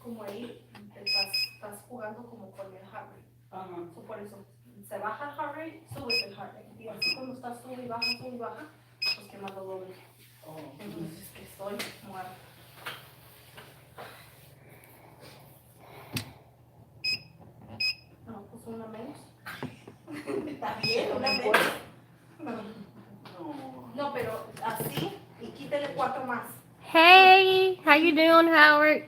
como ahí estás jugando como con el heart rate. So, por eso se baja el heart rate, sube el heart rate. Y así cuando estás sube y baja, pues quemas lo doble. Entonces es que estoy muerta. No, pues una menos. Está bien, una menos. No, pero así y quítale 4 más. Hey, how you doing, Howard?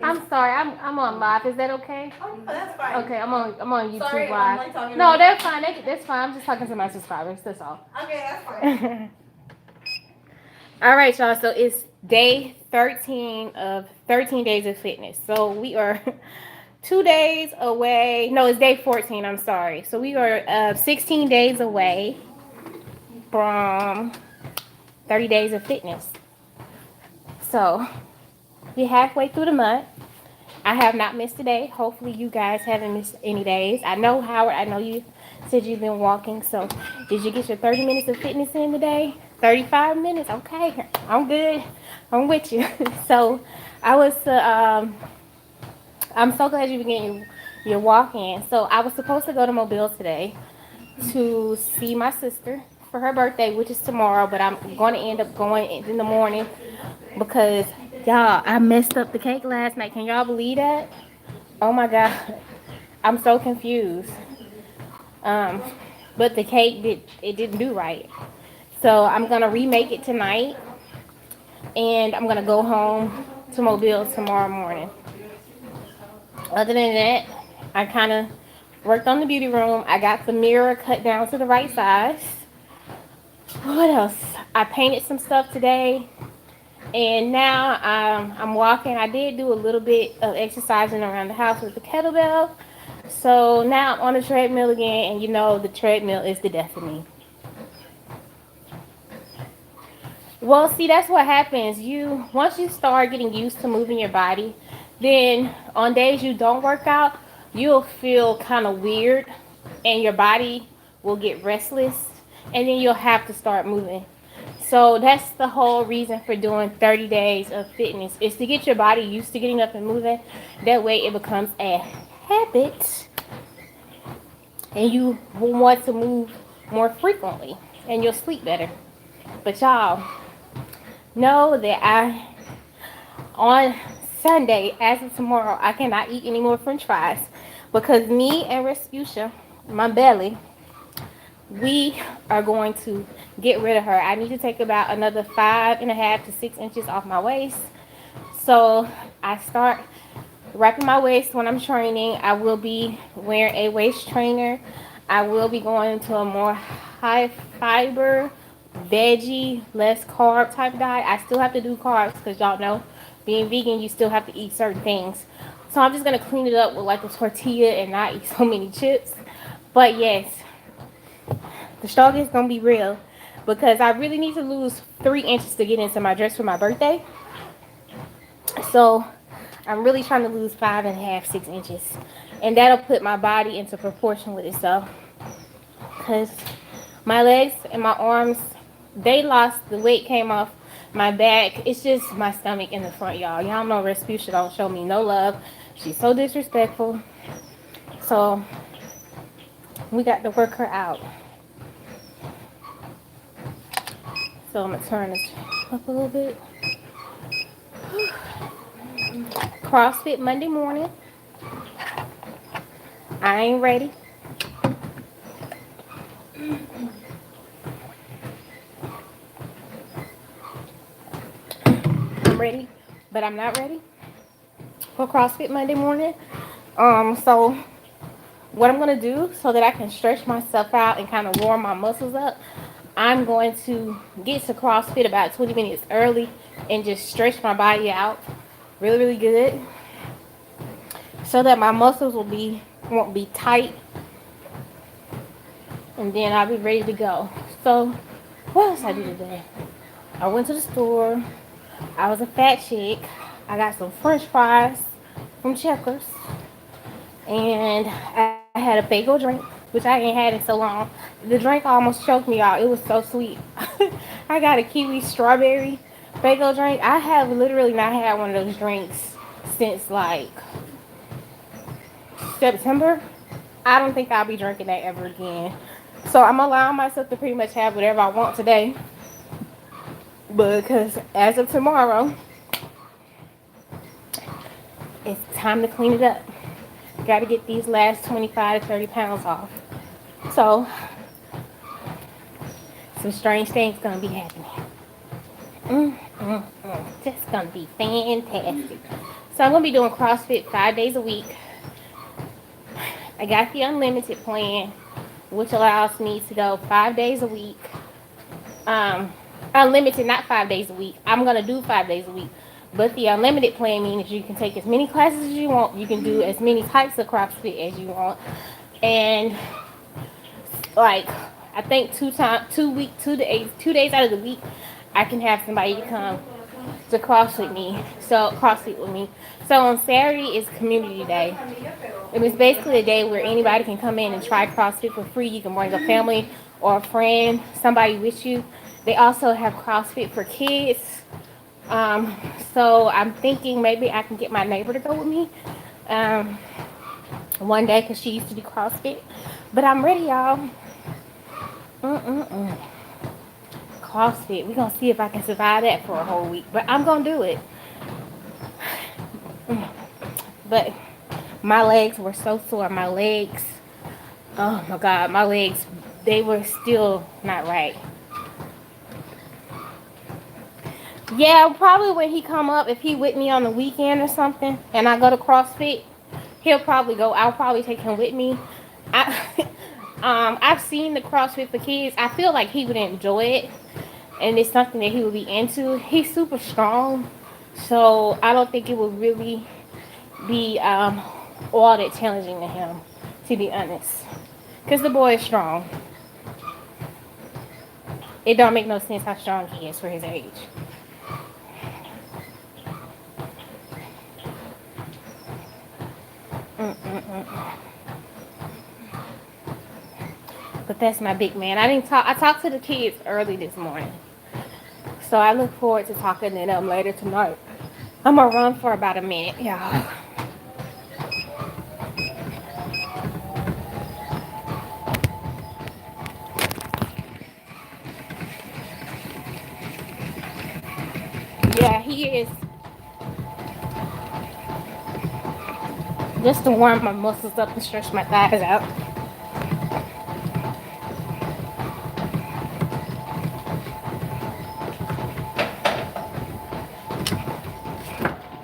I'm sorry, I'm on live. Is that okay? Oh, that's fine. Okay, I'm on YouTube Sorry, live. I'm like talking No, about- that's fine. That's fine. I'm just talking to my subscribers. That's all. Okay, that's fine. All right, y'all. So it's day 13 of 13 days of fitness. So we are 2 days away. No, it's day 14. I'm sorry. So we are 16 days away from 30 days of fitness. So we're halfway through the month. I have not missed a day. Hopefully you guys haven't missed any days. I know, Howard, I know you said you've been walking. So did you get your 30 minutes of fitness in today? 35 minutes? Okay. I'm good. I'm with you. So I was, I'm so glad you began your walk in. So I was supposed to go to Mobile today to see my sister for her birthday, which is tomorrow, but I'm going to end up going in the morning because y'all, I messed up the cake last night. Can y'all believe that? Oh my god, I'm so confused. Um, but the cake didn't do right. So I'm gonna remake it tonight, and I'm gonna go home to Mobile tomorrow morning. Other than that, I kind of worked on the beauty room. I got the mirror cut down to the right size. What else? I painted some stuff today. And now I'm walking. I did do a little bit of exercising around the house with the kettlebell. So now I'm on the treadmill again, and you know the treadmill is the death of me. Well, see, that's what happens. Once you start getting used to moving your body, then on days you don't work out, you'll feel kind of weird, and your body will get restless, and then you'll have to start moving. So that's the whole reason for doing 30 days of fitness is to get your body used to getting up and moving. That way it becomes a habit and you will want to move more frequently and you'll sleep better. But y'all know that on Sunday, as of tomorrow, I cannot eat any more french fries because me and Respucia, my belly, we are going to get rid of her. I need to take about another 5.5 to 6 inches off my waist. So I start wrapping my waist when I'm training. I will be wearing a waist trainer. I will be going into a more high fiber, veggie, less carb type diet. I still have to do carbs because y'all know being vegan, you still have to eat certain things. So I'm just going to clean it up with like a tortilla and not eat so many chips. But yes, the struggle is gonna be real because I really need to lose 3 inches to get into my dress for my birthday. So I'm really trying to lose 5.5, 6 inches, and that'll put my body into proportion with itself. Cause my legs and my arms, they lost the weight came off my back. It's just my stomach in the front, y'all. Y'all know Respucia don't show me no love. She's so disrespectful. So we got to work her out. So I'm gonna turn this up a little bit. CrossFit Monday morning. I ain't ready. I'm ready, but I'm not ready for CrossFit Monday morning. So what I'm gonna do so that I can stretch myself out and kind of warm my muscles up, I'm going to get to CrossFit about 20 minutes early and just stretch my body out really, really good so that my muscles won't be tight, and then I'll be ready to go. So what else I do today? I went to the store. I was a fat chick. I got some french fries from Checkers, and I had a Fago drink, which I ain't had in so long. The drink almost choked me out. It was so sweet. I got a kiwi strawberry Fago drink. I have literally not had one of those drinks since like September. I don't think I'll be drinking that ever again. So I'm allowing myself to pretty much have whatever I want today. Because as of tomorrow, it's time to clean it up. Got to get these last 25 to 30 pounds off. So some strange things gonna be happening. Just gonna be fantastic. So I'm gonna be doing CrossFit 5 days a week. I got the unlimited plan, which allows me to go 5 days a week. Unlimited, not 5 days a week. I'm gonna do 5 days a week. But the unlimited plan means you can take as many classes as you want. You can do as many types of CrossFit as you want. And like I think 2 days out of the week, I can have somebody come to CrossFit with me. So on Saturday is community day. It was basically a day where anybody can come in and try CrossFit for free. You can bring a family or a friend, somebody with you. They also have CrossFit for kids. So I'm thinking maybe I can get my neighbor to go with me one day because she used to do CrossFit. But I'm ready, y'all. CrossFit. We're going to see if I can survive that for a whole week. But I'm going to do it. But my legs were so sore. My legs, oh my God, my legs, they were still not right. Yeah, probably when he come up, if he with me on the weekend or something, and I go to CrossFit, he'll probably go. I'll probably take him with me. I've seen the CrossFit for kids. I feel like he would enjoy it, and it's something that he would be into. He's super strong, so I don't think it would really be all that challenging to him, to be honest. Because the boy is strong. It don't make no sense how strong he is for his age. But that's my big man. I talked to the kids early this morning. So I look forward to talking to them later tonight. I'm going to run for about a minute, y'all. Yeah, he is. Just to warm my muscles up and stretch my thighs out.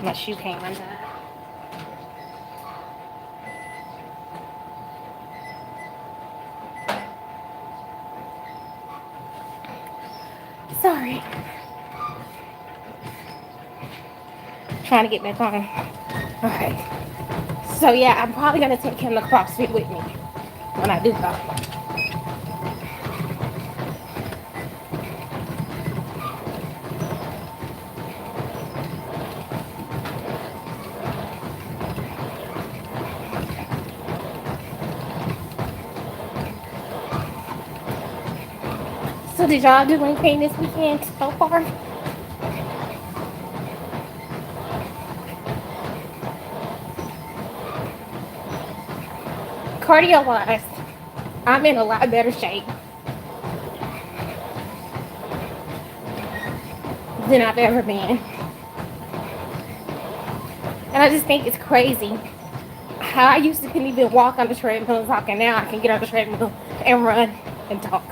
My shoe came undone. Sorry. Trying to get back on. Okay. So yeah, I'm probably gonna take him to CrossFit with me when I do go. So did y'all do anything this weekend so far? Cardio wise, I'm in a lot better shape than I've ever been. And I just think it's crazy how I used to couldn't even walk on the treadmill and talk, and now I can get on the treadmill and run and talk.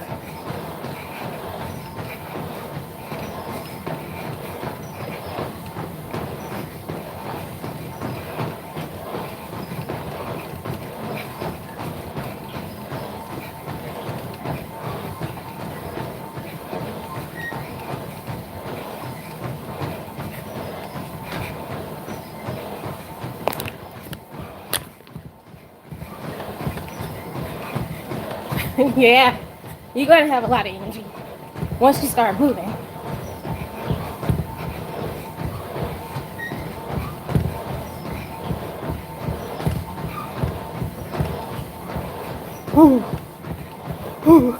Yeah, you're going to have a lot of energy once you start moving. Ooh. Ooh.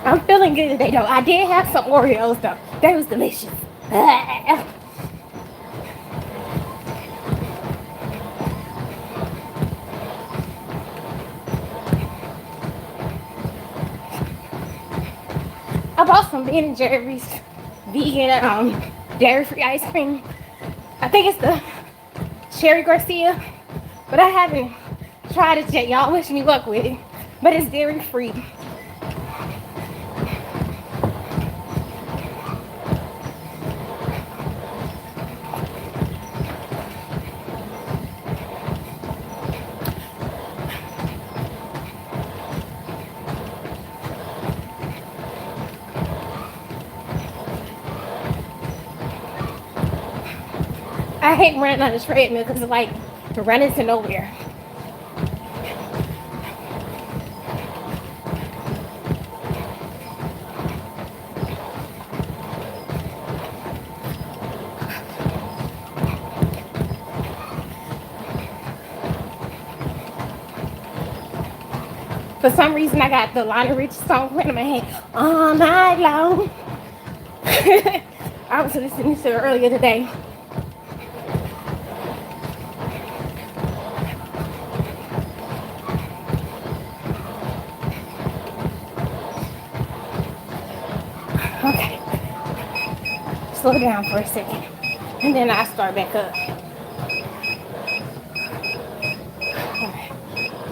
I'm feeling good today though. I did have some Oreos though. That was delicious. I bought some Ben & Jerry's vegan dairy-free ice cream. I think it's the Cherry Garcia, but I haven't tried it yet. Y'all wish me luck with it, but it's dairy-free. I hate running on the treadmill because it's like running to nowhere. For some reason, I got the Lionel Richie song playing in my head all night long. I was listening to it earlier today. Okay. Slow down for a second. And then I start back up. Okay.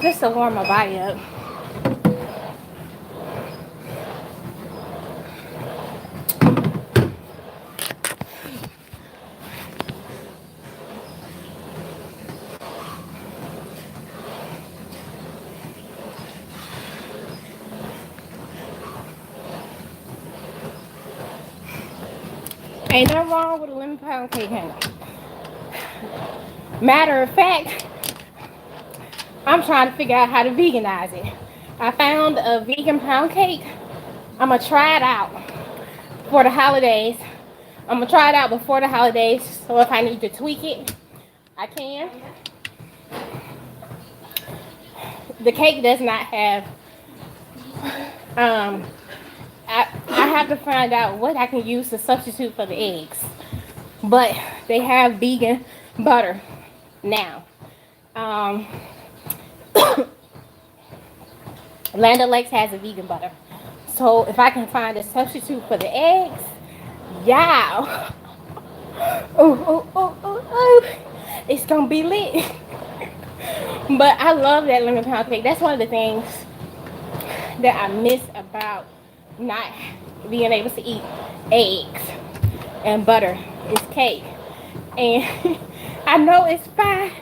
Just to warm my body up. Ain't nothing wrong with a lemon pound cake, honey. Matter of fact, I'm trying to figure out how to veganize it. I found a vegan pound cake. I'm going to try it out for the holidays. I'm going to try it out before the holidays, so if I need to tweak it, I can. The cake does not have, I have to find out what I can use to substitute for the eggs. But they have vegan butter now. Land O'Lakes has a vegan butter. So if I can find a substitute for the eggs, yeah. Oh. It's going to be lit. But I love that lemon pound cake. That's one of the things that I miss about not being able to eat eggs and butter is cake. And I know it's fine.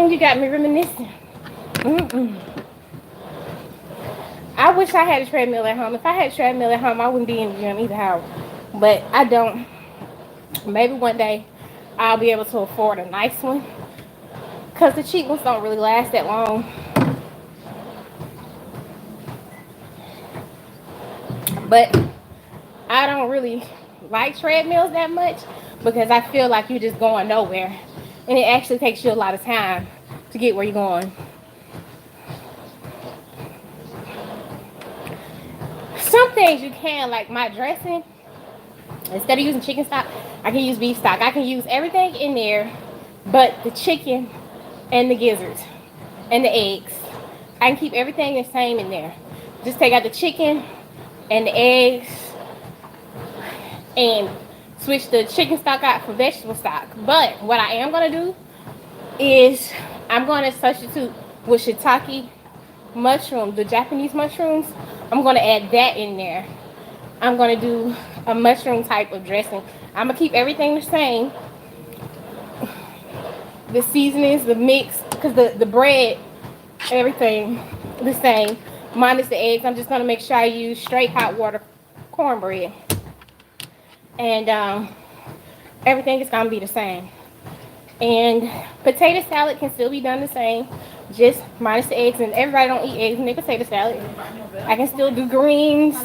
You got me reminiscing. I wish I had a treadmill at home. If I had a treadmill at home, I wouldn't be in the gym either, how. But I don't. Maybe one day I'll be able to afford a nice one, because the cheap ones don't really last that long. But I don't really like treadmills that much because I feel like you're just going nowhere. And it actually takes you a lot of time to get where you're going. Some things you can, like my dressing, instead of using chicken stock, I can use beef stock. I can use everything in there but the chicken and the gizzards and the eggs. I can keep everything the same in there. Just take out the chicken and the eggs and switch the chicken stock out for vegetable stock. But what I am going to do is I'm going to substitute with shiitake mushrooms, the Japanese mushrooms. I'm going to add that in there. I'm going to do a mushroom type of dressing. I'm going to keep everything the same. The seasonings, the mix, because the bread, everything the same, minus the eggs. I'm just going to make sure I use straight hot water cornbread. And everything is going to be the same. And potato salad can still be done the same, just minus the eggs. And everybody don't eat eggs in their potato salad. I can still do greens.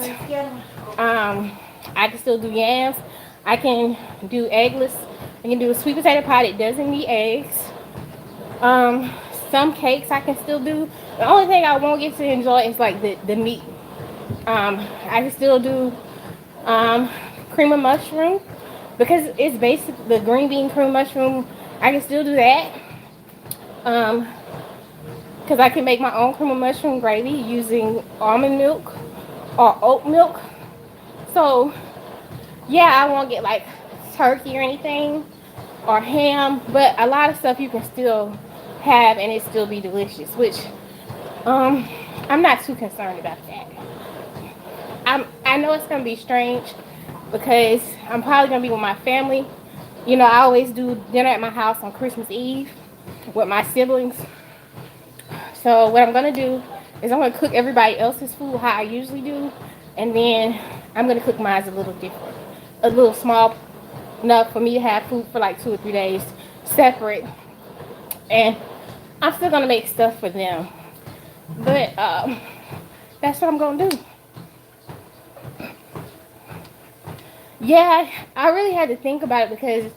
I can still do yams. I can do eggless. I can do a sweet potato pie that doesn't need eggs. Some cakes I can still do. The only thing I won't get to enjoy is like the meat. I can still do cream of mushroom because it's basic. The green bean cream of mushroom, I can still do that. Because I can make my own cream of mushroom gravy using almond milk or oat milk. So yeah, I won't get like turkey or anything or ham, but a lot of stuff you can still have and it still be delicious, which I'm not too concerned about that. I know it's gonna be strange because I'm probably gonna be with my family. You know, I always do dinner at my house on Christmas Eve with my siblings. So what I'm gonna do is I'm gonna cook everybody else's food how I usually do, and then I'm gonna cook mine a little different, a little small enough for me to have food for like 2 or 3 days separate, and I'm still gonna make stuff for them. But that's what I'm gonna do. Yeah, I really had to think about it because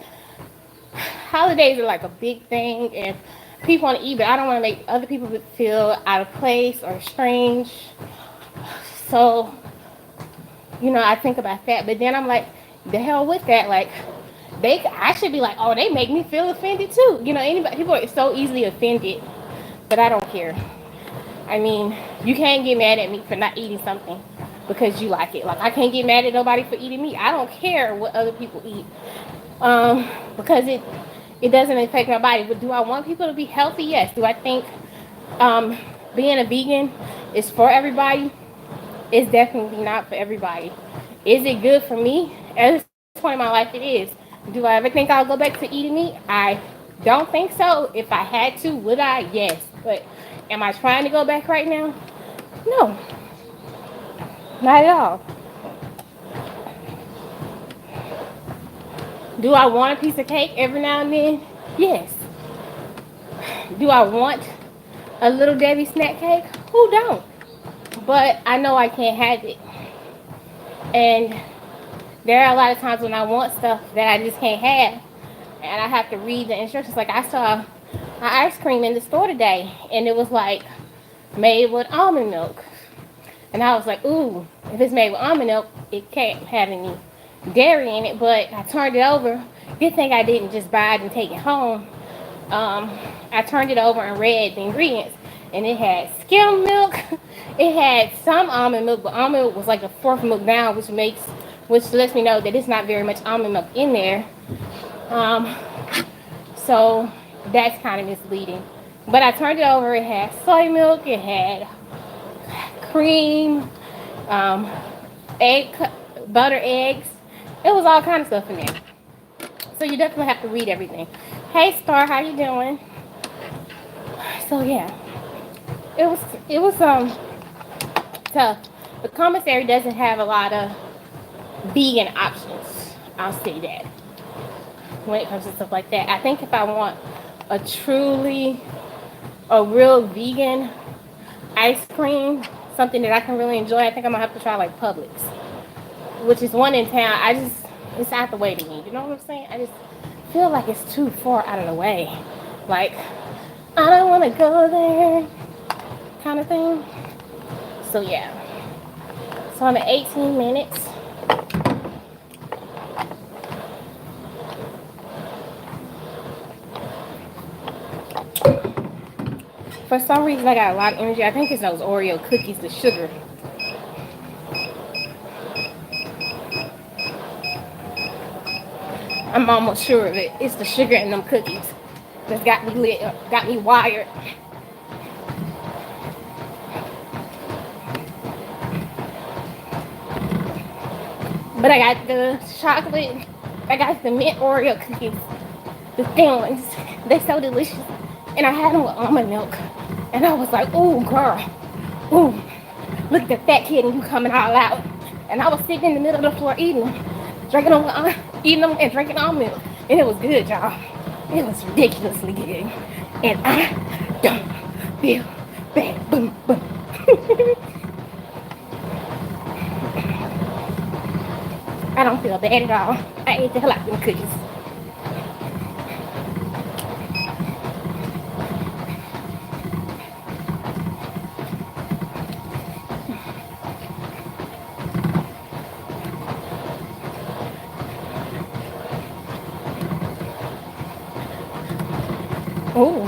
holidays are like a big thing and people want to eat, but I don't want to make other people feel out of place or strange. So, you know, I think about that, but then I'm like, the hell with that. Like, I should be like, oh, they make me feel offended too. You know, anybody, people are so easily offended, but I don't care. I mean, you can't get mad at me for not eating something because you like it. Like, I can't get mad at nobody for eating meat. I don't care what other people eat, because it doesn't affect my body. But do I want people to be healthy? Yes. Do I think being a vegan is for everybody? It's definitely not for everybody. Is it good for me? At this point in my life, it is. Do I ever think I'll go back to eating meat? I don't think so. If I had to, would I? Yes. But am I trying to go back right now? No, not at all. Do I want a piece of cake every now and then? Yes. Do I want a little Debbie snack cake? Who don't? But I know I can't have it. And there are a lot of times when I want stuff that I just can't have. And I have to read the instructions. Like I saw an ice cream in the store today. And it was like made with almond milk. And I was like, ooh, if it's made with almond milk, it can't have any dairy in it. But I turned it over. Good thing I didn't just buy it and take it home. I turned it over and read the ingredients. And it had skim milk. It had some almond milk, but almond milk was like the fourth milk down, which lets me know that it's not very much almond milk in there. So that's kind of misleading. But I turned it over. It had soy milk. It had cream, butter, eggs. It was all kind of stuff in there. So you definitely have to read everything. Hey Star, how you doing? So yeah, it was tough. The commissary doesn't have a lot of vegan options. I'll say that when it comes to stuff like that. I think if I want a real vegan ice cream, something that I can really enjoy, I think I'm gonna have to try like Publix, which is one in town. It's out the way to me. You know what I'm saying? I just feel like it's too far out of the way. Like, I don't want to go there kind of thing. So yeah. So I'm at 18 minutes. For some reason, I got a lot of energy. I think it's those Oreo cookies, the sugar. I'm almost sure of it. It's the sugar in them cookies that's got me lit up, got me wired. But I got the chocolate, I got the mint Oreo cookies, the thin ones. They're so delicious. And I had them with almond milk. And I was like, ooh, girl. Ooh, look at the fat kid and you coming all out. And I was sitting in the middle of the floor eating them, eating them and drinking almond milk. And it was good, y'all. It was ridiculously good. And I don't feel bad. Boom, boom. I don't feel bad at all. I ate the hell out of them cookies. Oh,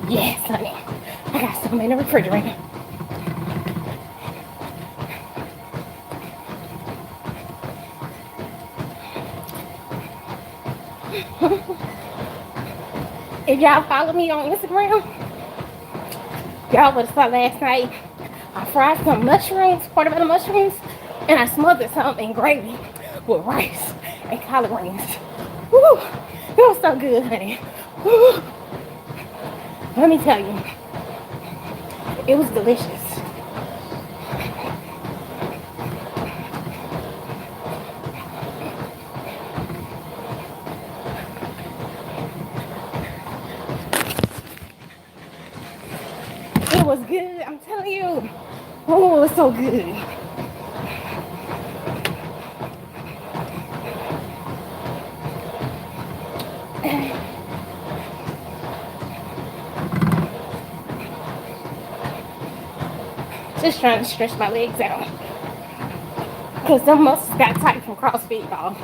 yes, honey. I got some in the refrigerator. If y'all follow me on Instagram, y'all would have saw last night. I fried some mushrooms, portobello mushrooms, and I smothered some in gravy with rice and collard greens. Woo! It was so good, honey. Woo! Let me tell you, it was delicious. It was good, I'm telling you. Oh, it was so good. Just trying to stretch my legs out. Because them muscles got tight from CrossFit, y'all.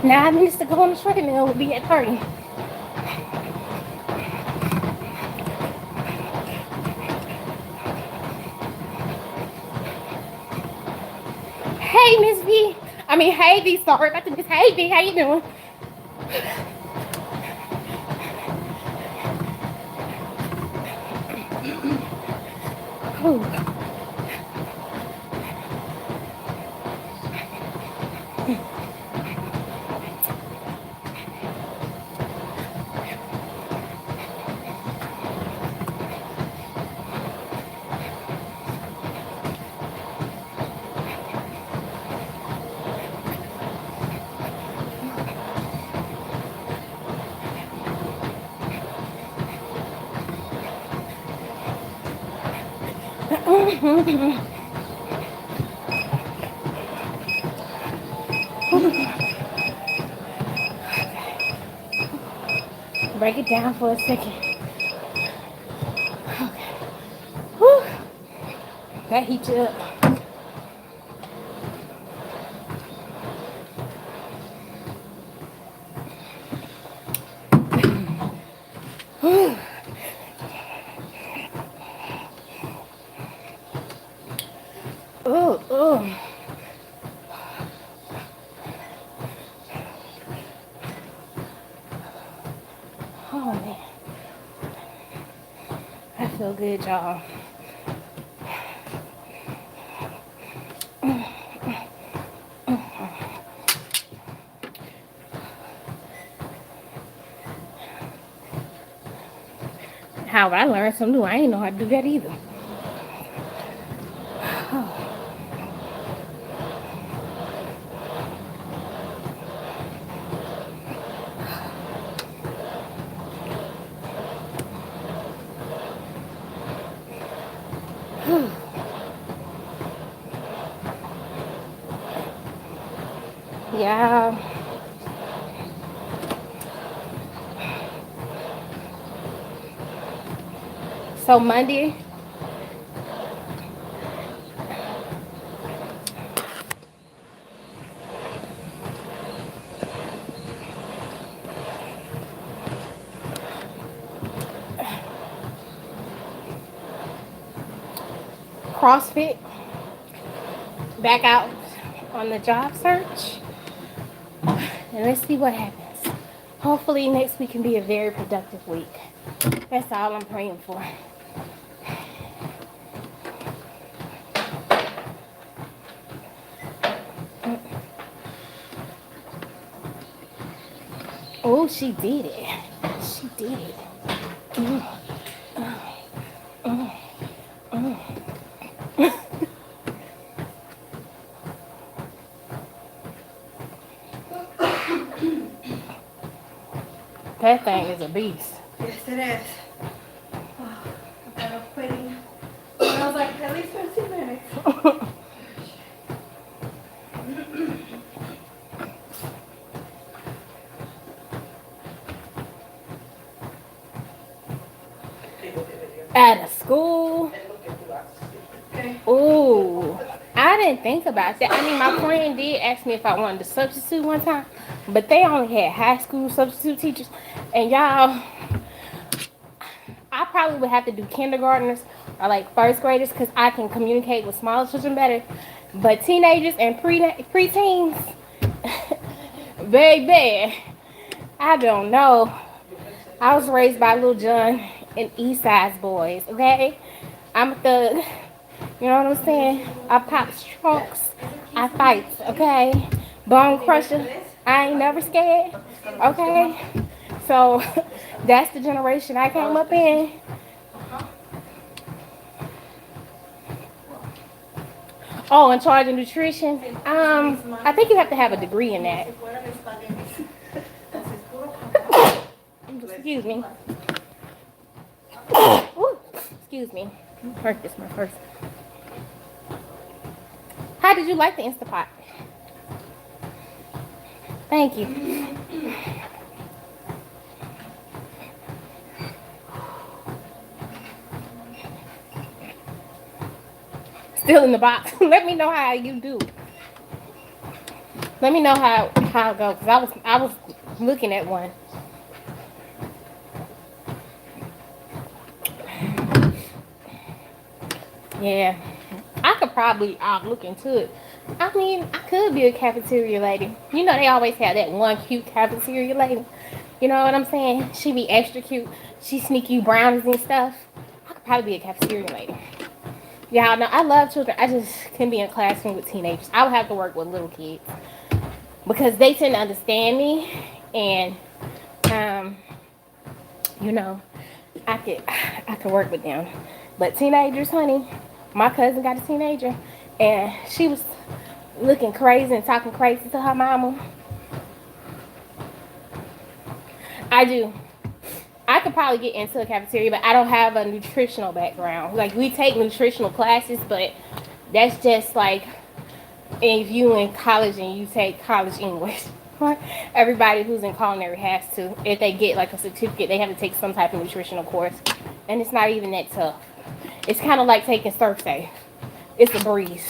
Now 9 minutes to go on the treadmill will be at 30. Hey, Miss V. Hey V. Sorry about the Miss. Hey V, how you doing? Ooh. Break it down for a second. Okay. Whew. That heat you up. Oh, oh. Oh, man. I feel good, y'all. How I learned something new. I didn't know how to do that either. Yeah. So Monday, CrossFit, back out on the job search, and let's see what happens. Hopefully next week can be a very productive week. That's all I'm praying for. Oh, she did it. She did it. That thing is a beast. Yes, it is. Oh, I got up waiting. I was like, at least 15 minutes. Ooh, I didn't think about that. I mean, my friend did ask me if I wanted to substitute one time, but they only had high school substitute teachers. And y'all, I probably would have to do kindergartners or like first graders because I can communicate with smaller children better. But teenagers and preteens, baby, I don't know. I was raised by Lil Jon and East Side's boys, okay? I'm a thug. You know what I'm saying? I pop trunks. I fight, okay? Bone crusher. I ain't never scared, okay? So that's the generation I came up in. Oh, in charge of nutrition. I think you have to have a degree in that. Excuse me. Ooh, excuse me. Hurt this my first. How did you like the Instapot? Thank you. Still in the box. Let me know how you do. Let me know how it goes. Cause I was looking at one. Yeah, I could probably look into it. I mean, I could be a cafeteria lady. You know, they always have that one cute cafeteria lady. You know what I'm saying? She be extra cute. She sneak you brownies and stuff. I could probably be a cafeteria lady. Y'all know I love children. I just couldn't be in a classroom with teenagers. I would have to work with little kids because they tend to understand me, and you know, I could work with them. But teenagers, honey, my cousin got a teenager, and she was looking crazy and talking crazy to her mama. I do. I could probably get into a cafeteria, but I don't have a nutritional background. Like, we take nutritional classes, but that's just like if you in college and you take college English. Everybody who's in culinary has to. If they get like a certificate, they have to take some type of nutritional course. And it's not even that tough. It's kind of like taking surf safe. It's a breeze.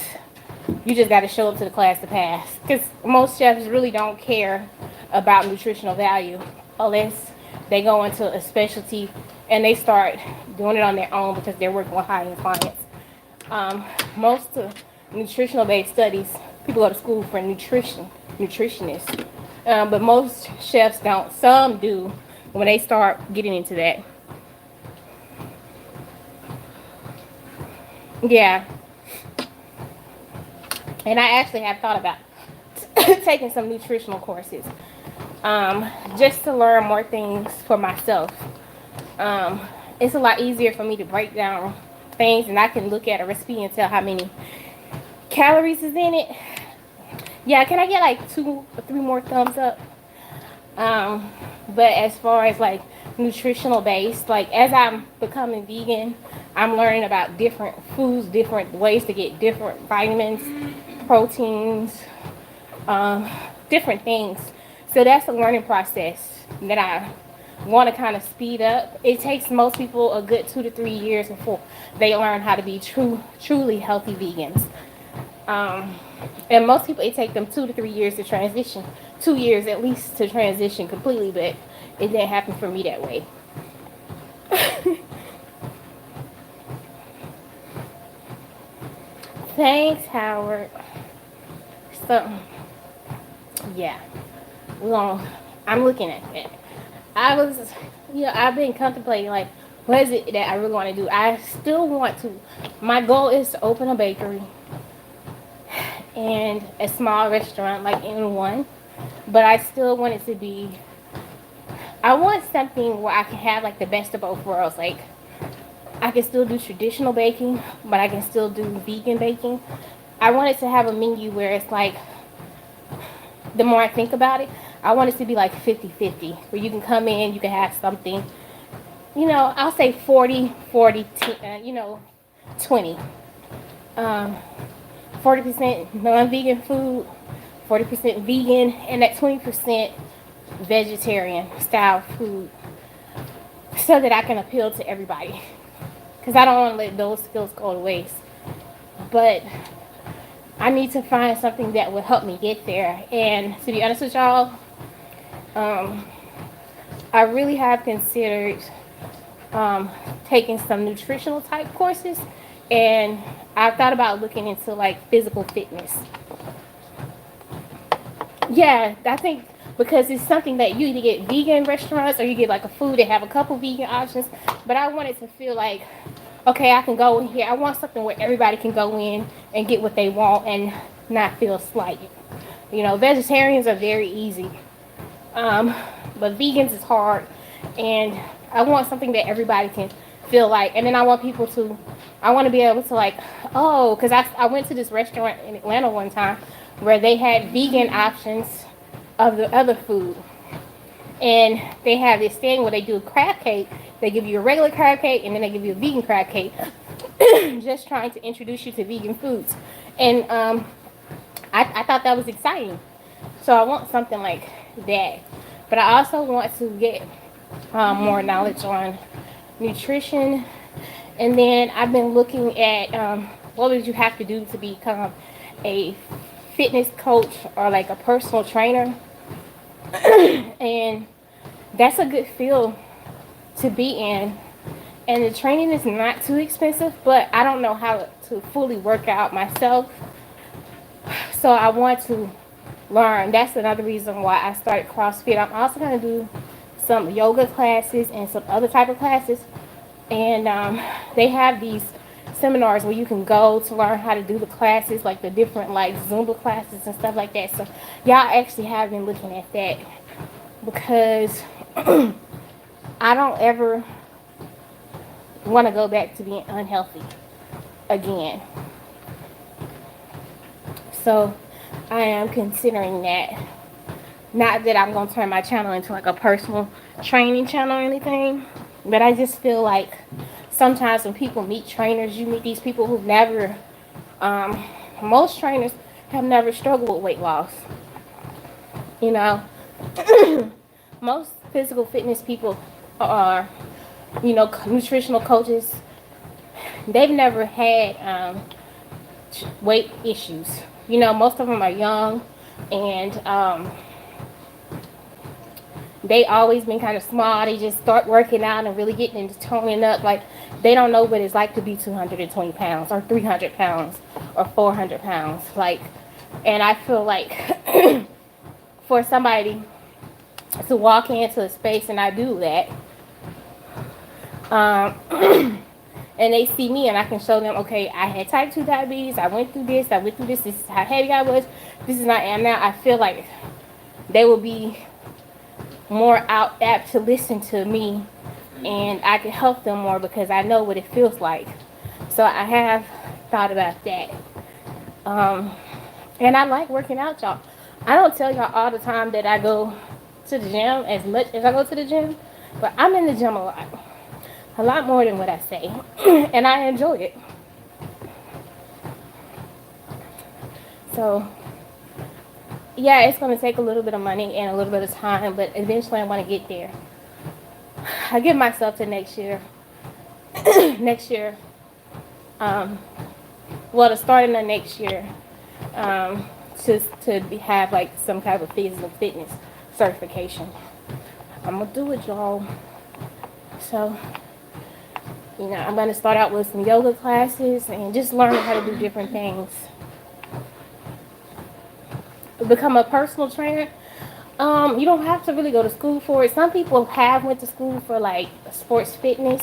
You just got to show up to the class to pass. Because most chefs really don't care about nutritional value unless they go into a specialty and they start doing it on their own because they're working with high-end clients. Most nutritional based studies, people go to school for nutritionists. But most chefs don't. Some do when they start getting into that. Yeah. And I actually have thought about taking some nutritional courses. Just to learn more things for myself. It's a lot easier for me to break down things, and I can look at a recipe and tell how many calories is in it. Yeah, can I get like 2 or 3 more thumbs up? But as far as like nutritional based, like as I'm becoming vegan, I'm learning about different foods, different ways to get different vitamins, proteins, different things. So that's a learning process that I want to kind of speed up. It takes most people a good 2 to 3 years before they learn how to be truly healthy vegans. And most people, it takes them 2 to 3 years to transition. 2 years at least to transition completely, but it didn't happen for me that way. Thanks, Howard. So, yeah. I'm looking at that. I've been contemplating, like, what is it that I really want to do? I still want to. My goal is to open a bakery and a small restaurant, like in one. But I still want it to be, I want something where I can have, like, the best of both worlds. Like, I can still do traditional baking, but I can still do vegan baking. I want it to have a menu where it's like, the more I think about it, I want it to be like 50-50, where you can come in, you can have something, I'll say 40, 20. 40% non-vegan food, 40% vegan, and that 20% vegetarian style food, so that I can appeal to everybody. Because I don't want to let those skills go to waste. but I need to find something that will help me get there. And to be honest with y'all, I really have considered taking some nutritional type courses, and I've thought about looking into like physical fitness. Yeah, I think because it's something that you either get vegan restaurants or you get like a food that have a couple vegan options. But I wanted to feel like, okay, I can go in here. I want something where everybody can go in and get what they want and not feel slighted. You know, vegetarians are very easy, but vegans is hard, and I want something that everybody can feel like. And then I want people to, I want to be able to like, oh, because I went to this restaurant in Atlanta one time where they had vegan options of the other food. And they have this thing where they do a crab cake. They give you a regular crab cake and then they give you a vegan crab cake. Just trying to introduce you to vegan foods. And I thought that was exciting. So I want something like that. But I also want to get more knowledge on nutrition. And then I've been looking at what would you have to do to become a fitness coach or like a personal trainer. And that's a good field to be in. And the training is not too expensive, but I don't know how to fully work out myself. So I want to learn. That's another reason why I started CrossFit. I'm also going to do some yoga classes and some other type of classes. And they have these seminars where you can go to learn how to do the classes, like the different like Zumba classes and stuff like that. So y'all actually have been looking at that because I don't ever want to go back to being unhealthy again. So I am considering that. Not that I'm going to turn my channel into like a personal training channel or anything, but I just feel like sometimes when people meet trainers, you meet these people who've never, most trainers have never struggled with weight loss. You know, most physical fitness people are, you know, nutritional coaches. They've never had weight issues. You know, most of them are young and they always been kind of small. They just start working out and really getting into toning up. Like, they don't know what it's like to be 220 pounds or 300 pounds or 400 pounds. Like, and I feel like for somebody to walk into a space and I do that, and they see me and I can show them, okay, I had type 2 diabetes, I went through this, this is how heavy I was, this is not, and now I feel like they will be more apt to listen to me and I can help them more because I know what it feels like. So I have thought about that. And I like working out, y'all. I don't tell y'all all the time that I go to the gym as much as I go to the gym, but I'm in the gym a lot more than what I say, and I enjoy it. So yeah, it's going to take a little bit of money and a little bit of time, but eventually I want to get there. I give myself to next year. Next year, well, the starting of next year, to have like some type of physical fitness certification. I'm gonna do it, y'all. So, you know, I'm gonna start out with some yoga classes and just learning how to do different things. Become a personal trainer. You don't have to really go to school for it. Some people have went to school for like sports fitness,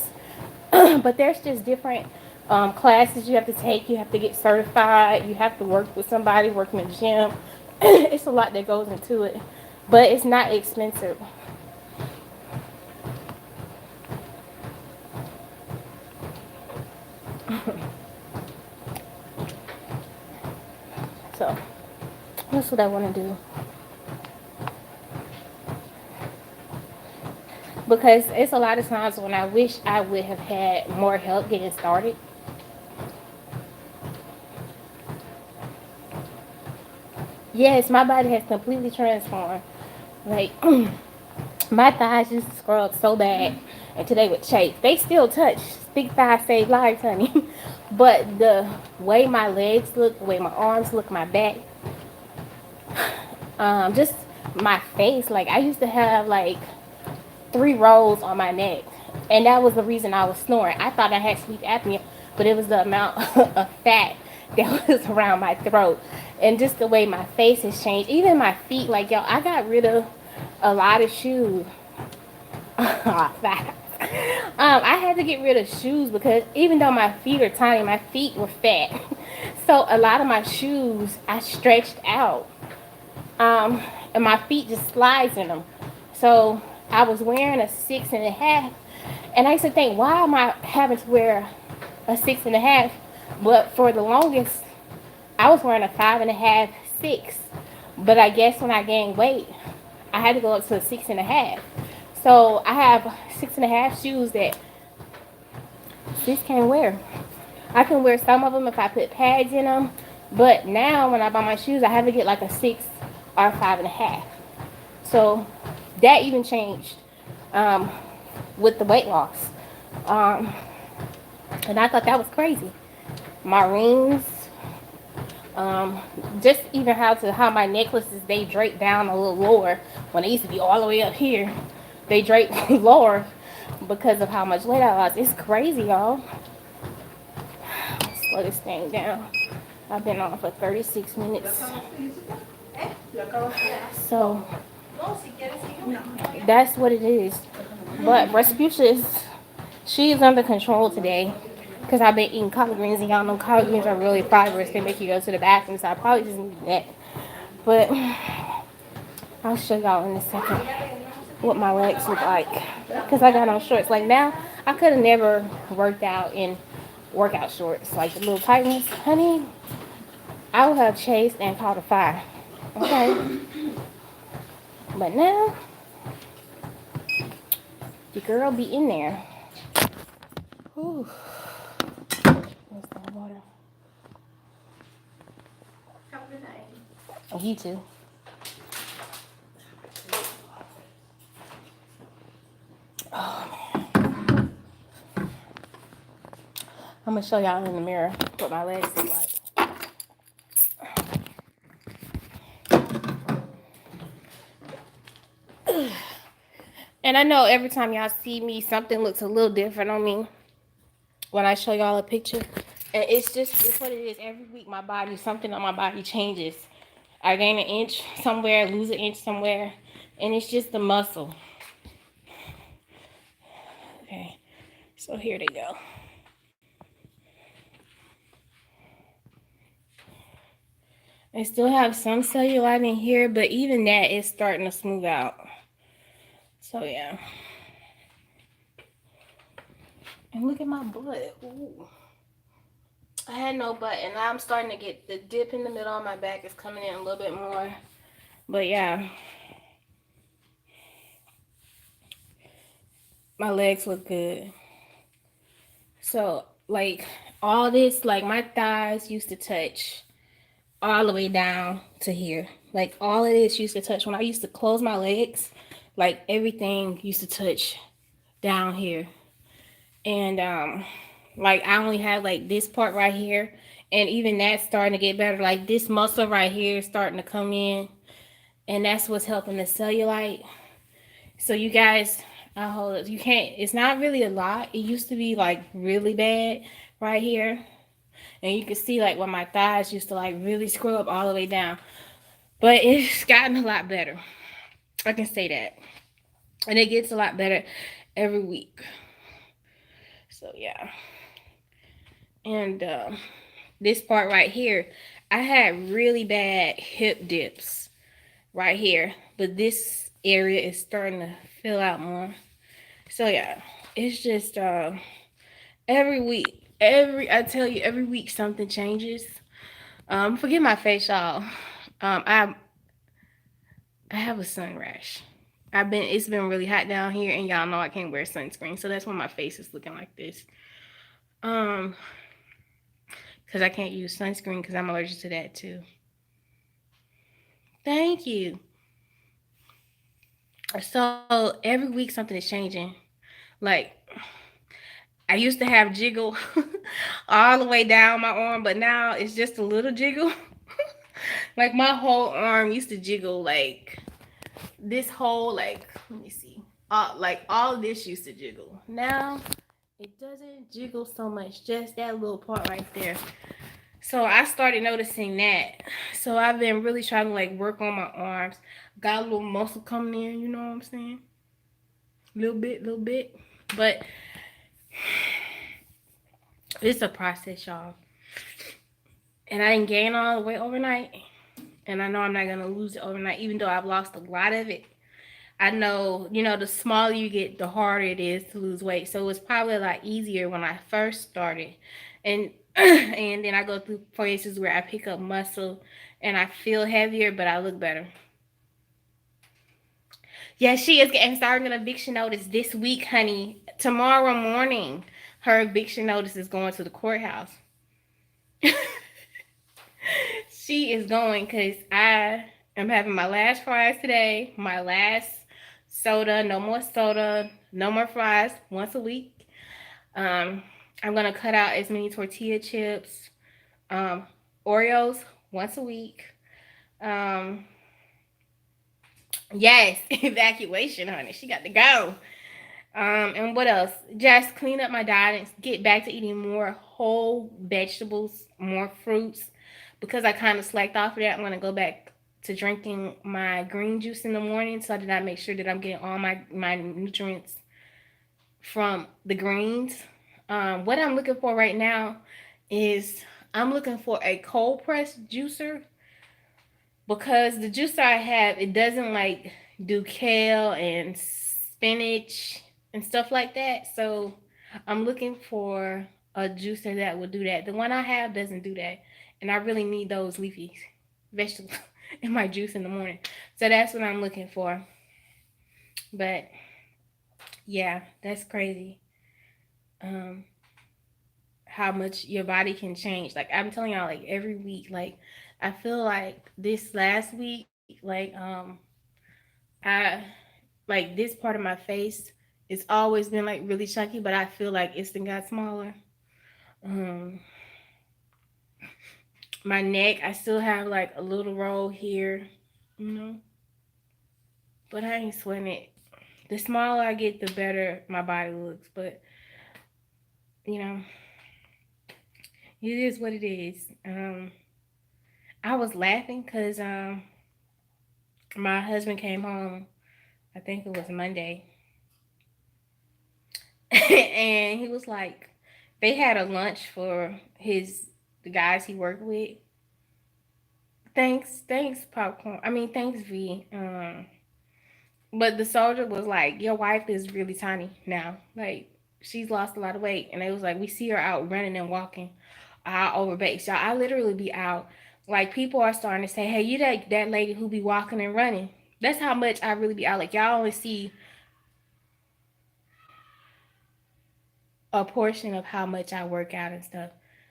but there's just different classes you have to take. You have to get certified. You have to work with somebody, work in the gym. It's a lot that goes into it, but it's not expensive. So that's what I want to do. Because it's a lot of times when I wish I would have had more help getting started. Yes, my body has completely transformed. Like, my thighs used to scrub so bad, and today with chafe. They still touch. Big thighs save lives, honey. But the way my legs look, the way my arms look, my back, just my face. Like I used to have like 3 rolls on my neck, and that was the reason I was snoring. I thought I had sleep apnea, but it was the amount of fat that was around my throat, and just the way my face has changed. Even my feet, like yo, I got rid of a lot of shoes. I had to get rid of shoes because even though my feet are tiny, my feet were fat. So a lot of my shoes I stretched out, um, and my feet just slides in them. So I was wearing a 6.5, and I used to think, why am I having to wear a 6.5? But for the longest, I was wearing a 5.5, 6. But I guess when I gained weight, I had to go up to a 6.5. So I have 6.5 shoes that sis can't wear. I can wear some of them if I put pads in them, but now when I buy my shoes, I have to get like a 6 or 5.5. So that even changed um, with the weight loss, um, and I thought that was crazy. My rings, um, just even how my necklaces they drape down a little lower when they used to be all the way up here. They drape lower because of how much weight I lost. It's crazy, y'all. Let's slow this thing down. I've been on for 36 minutes. So that's what it is. But Respucia she is under control today because I've been eating collard greens, and y'all know collard greens are really fibrous. They make you go to the bathroom, so I probably just need that. But I'll show y'all in a second what my legs look like because I got on shorts. Like now, I could have never worked out in workout shorts, like the little tight ones. Honey, I would have chased and caught a fire. Okay? But now, the girl be in there. Whew. Where's the water? Have a good night. Oh, you too. Oh, I'm gonna show y'all in the mirror what my legs look like. And I know every time y'all see me, something looks a little different on me when I show y'all a picture. And it's what it is. Every week, something on my body changes. I gain an inch somewhere, lose an inch somewhere, and it's just the muscle. Okay, so here they go. I still have some cellulite in here, but even that is starting to smooth out. So yeah. And look at my butt. Ooh. I had no butt, and now I'm starting to get the dip in the middle of my back is coming in a little bit more. But yeah. My legs look good. So like all this, like my thighs used to touch all the way down to here. Like all of this used to touch when I used to close my legs, like everything used to touch down here. And like I only have like this part right here, and even that's starting to get better. Like this muscle right here is starting to come in, and that's what's helping the cellulite. So you guys, I hold it. You can't. It's not really a lot. It used to be like really bad right here, and you can see like when my thighs used to like really scrub all the way down. But it's gotten a lot better. I can say that, and it gets a lot better every week. So yeah, and this part right here, I had really bad hip dips right here, but this area is starting to fill out more. So yeah, it's just every week, I tell you, every week something changes. Forget my face, y'all. I have a sun rash. It's been really hot down here, and y'all know I can't wear sunscreen, so that's why my face is looking like this. Um, because I can't use sunscreen because I'm allergic to that too. Thank you. So every week something is changing. Like I used to have jiggle all the way down my arm, but now it's just a little jiggle. Like my whole arm used to jiggle, like this whole, like, let me see. Like all of this used to jiggle. Now it doesn't jiggle so much, just that little part right there. So I started noticing that. So I've been really trying to like work on my arms. Got a little muscle coming in, you know what I'm saying? Little bit, little bit. But it's a process, y'all. And I didn't gain all the weight overnight. And I know I'm not going to lose it overnight, even though I've lost a lot of it. I know, the smaller you get, the harder it is to lose weight. So it's probably a lot easier when I first started. And and then I go through places where I pick up muscle and I feel heavier, but I look better. Yeah, she is getting starting an eviction notice this week, honey. Tomorrow morning, her eviction notice is going to the courthouse. She is going because I am having my last fries today, my last soda, no more fries once a week. I'm going to cut out as many tortilla chips, Oreos once a week. Yes, evacuation, honey. She got to go. And what else? Just clean up my diet and get back to eating more whole vegetables, more fruits. Because I kind of slacked off of that, I'm going to go back to drinking my green juice in the morning so that I make sure that I'm getting all my nutrients from the greens. What I'm looking for right now is I'm looking for a cold pressed juicer, because the juicer I have, it doesn't like do kale and spinach and stuff like that. So I'm looking for a juicer that will do that. The one I have doesn't do that. And I really need those leafy vegetables in my juice in the morning. So that's what I'm looking for. But yeah, that's crazy. How much your body can change. Like I'm telling y'all, like every week, like I feel like this last week, like I like this part of my face, it's always been like really chunky, but I feel like it's been got smaller. My neck, I still have like a little roll here, you know, but I ain't sweating it. The smaller I get, the better my body looks. But you know, it is what it is. I was laughing because my husband came home. I think it was Monday, and he was like, they had a lunch for the guys he worked with. Thanks, popcorn. I mean, thanks, V. But the soldier was like, your wife is really tiny now. Like, she's lost a lot of weight. And it was like, we see her out running and walking over base. Y'all, I literally be out. Like, people are starting to say, hey, you that lady who be walking and running. That's how much I really be out. Like, y'all only see a portion of how much I work out and stuff.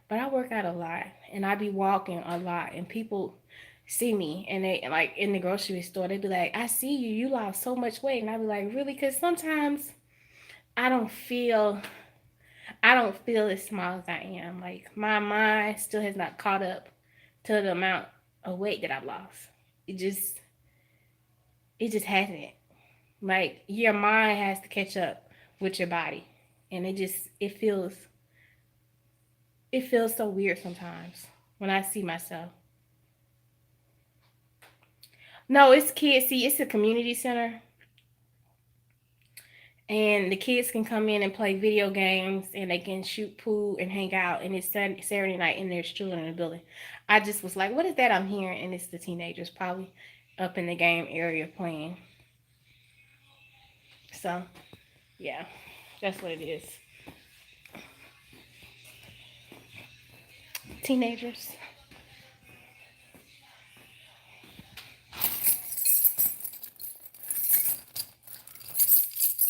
But I work out a lot. And I be walking a lot. And people see me, and they like in the grocery store, they be like, I see you lost so much weight. And I be like, really? Because sometimes I don't feel as small as I am. Like my mind still has not caught up to the amount of weight that I've lost. It just hasn't. Like your mind has to catch up with your body. And it feels so weird sometimes when I see myself. No, it's kids. See, it's a community center. And the kids can come in and play video games, and they can shoot pool and hang out. And it's Saturday night, and there's children in the building. I just was like, what is that I'm hearing? And it's the teenagers probably up in the game area playing. So, yeah, that's what it is. Teenagers.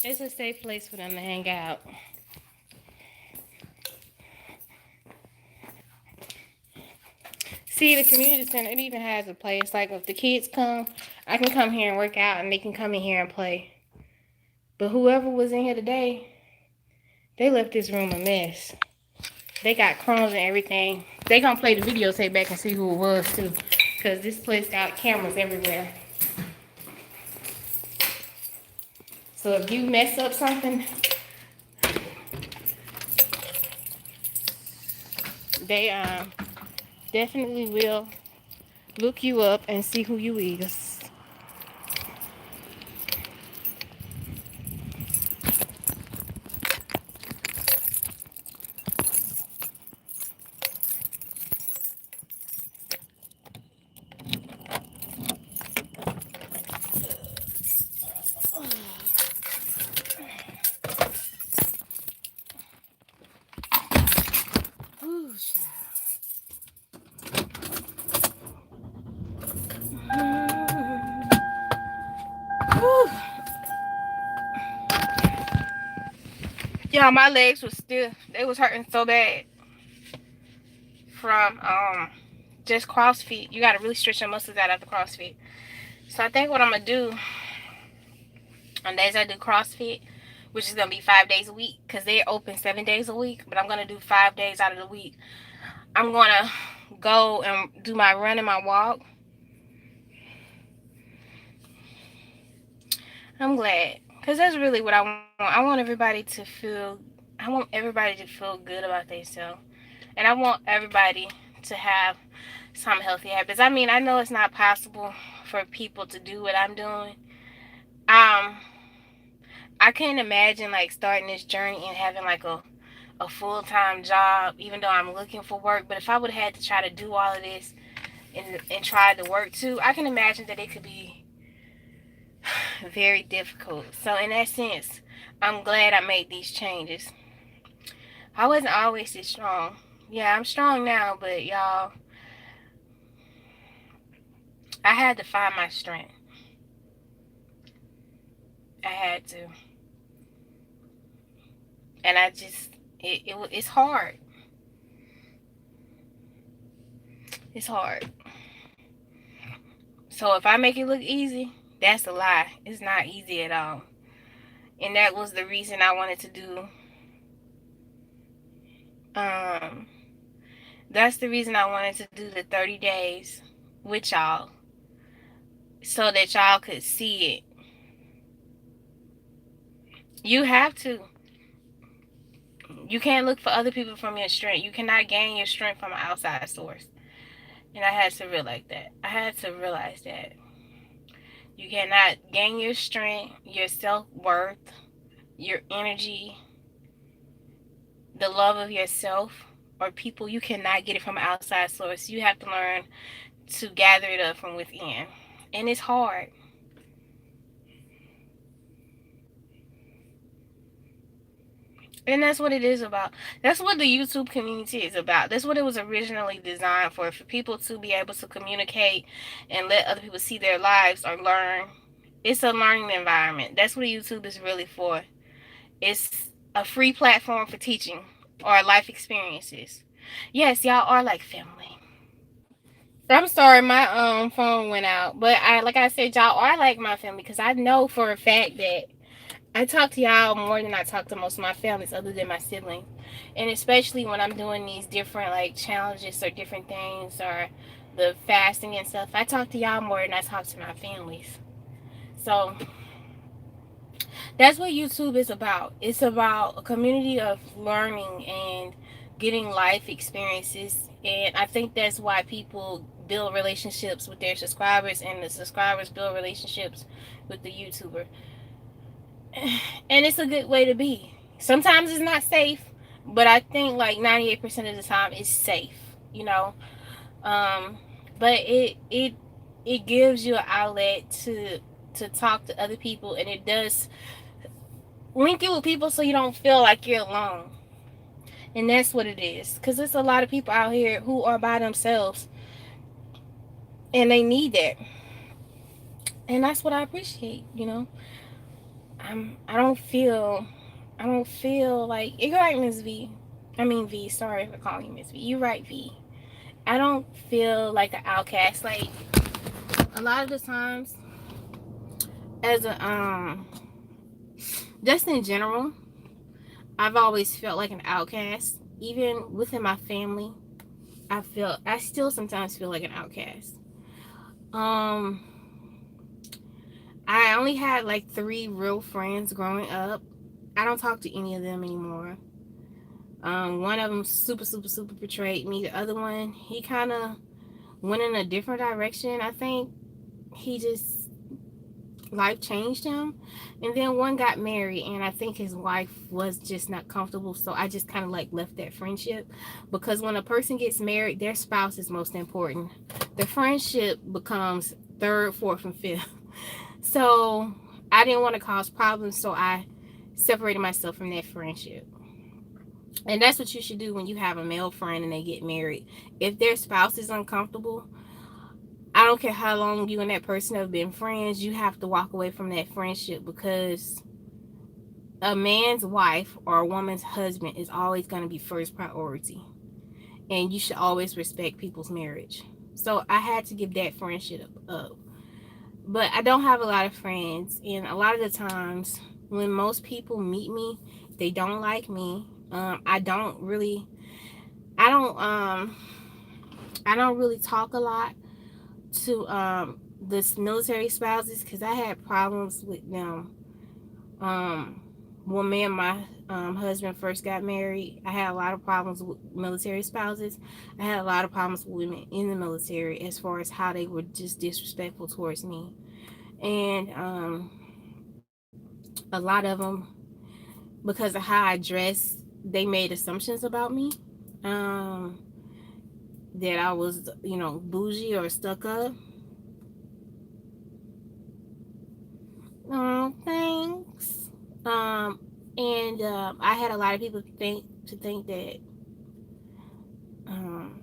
It's a safe place for them to hang out. See, the community center, it even has a place. Like, if the kids come, I can come here and work out, and they can come in here and play. But whoever was in here today, They left this room a mess. They got crumbs and everything. They gonna play the videotape back and see who it was too. Cause this place got cameras everywhere. So if you mess up something, they definitely will look you up and see who you is. Ooh, yeah, my legs was stiff. They was hurting so bad from just CrossFit. You gotta really stretch your muscles out after CrossFit. So I think what I'm gonna do on days I do CrossFit, which is gonna be 5 days a week, cause they're open 7 days a week, but I'm gonna do 5 days out of the week. I'm gonna go and do my run and my walk. I'm glad, cause that's really what I want. I want everybody to feel. I want everybody to feel good about themselves, and I want everybody to have some healthy habits. I mean, I know it's not possible for people to do what I'm doing. I can't imagine like starting this journey and having like a full-time job, even though I'm looking for work. But if I would have had to try to do all of this and try to work too, I can imagine that it could be very difficult. So in that sense, I'm glad I made these changes. I wasn't always this strong. Yeah, I'm strong now, but y'all, I had to find my strength. I had to. And I just, it's hard. It's hard. So if I make it look easy, that's a lie. It's not easy at all. And that was the reason I wanted to do, that's the reason I wanted to do the 30 days with y'all. So that y'all could see it. You have to. You can't look for other people from your strength. You cannot gain your strength from an outside source. And I had to realize that. I had to realize that. You cannot gain your strength, your self-worth, your energy, the love of yourself or people. You cannot get it from an outside source. You have to learn to gather it up from within. And it's hard. And that's what it is about. That's what the YouTube community is about. That's what it was originally designed for people to be able to communicate and let other people see their lives or learn. It's a learning environment. That's what YouTube is really for. It's a free platform for teaching or life experiences. Yes, y'all are like family. I'm sorry, my phone went out, but like I said, y'all are like my family because I know for a fact that I talk to y'all more than I talk to most of my families other than my siblings. And especially when I'm doing these different like challenges or different things or the fasting and stuff, I talk to y'all more than I talk to my families. So that's what YouTube is about. It's about a community of learning and getting life experiences. And I think that's why people build relationships with their subscribers and the subscribers build relationships with the YouTuber. And it's a good way to be. Sometimes it's not safe, but I think like 98% of the time it's safe, you know. But it gives you an outlet to talk to other people, and it does link you with people so you don't feel like you're alone. And that's what it is, because there's a lot of people out here who are by themselves and they need that. And that's what I appreciate, you know. I don't feel like you're right, Miss V. I mean V, sorry for calling you Miss V. You're right, V. I don't feel like an outcast. Like a lot of the times as a just in general, I've always felt like an outcast. Even within my family, I still sometimes feel like an outcast. Um, I only had like 3 real friends growing up. I don't talk to any of them anymore. One of them super betrayed me. The other one, he kind of went in a different direction. I think he just life changed him. And then one got married, and I think his wife was just not comfortable. So I just kind of like left that friendship, because when a person gets married, their spouse is most important. The friendship becomes third, fourth, and fifth. So I didn't want to cause problems, so I separated myself from that friendship. And that's what you should do when you have a male friend and they get married. If their spouse is uncomfortable, I don't care how long you and that person have been friends, you have to walk away from that friendship, because a man's wife or a woman's husband is always going to be first priority. And you should always respect people's marriage. So I had to give that friendship up. But I don't have a lot of friends. And a lot of the times when most people meet me, they don't like me. I don't really, I don't, I don't really talk a lot to the military spouses, because I had problems with them. When me and my husband first got married, I had a lot of problems with military spouses. I had a lot of problems with women in the military as far as how they were just disrespectful towards me. And a lot of them, because of how I dress, they made assumptions about me. Um, that I was, bougie or stuck up. Thanks. And I had a lot of people think that um,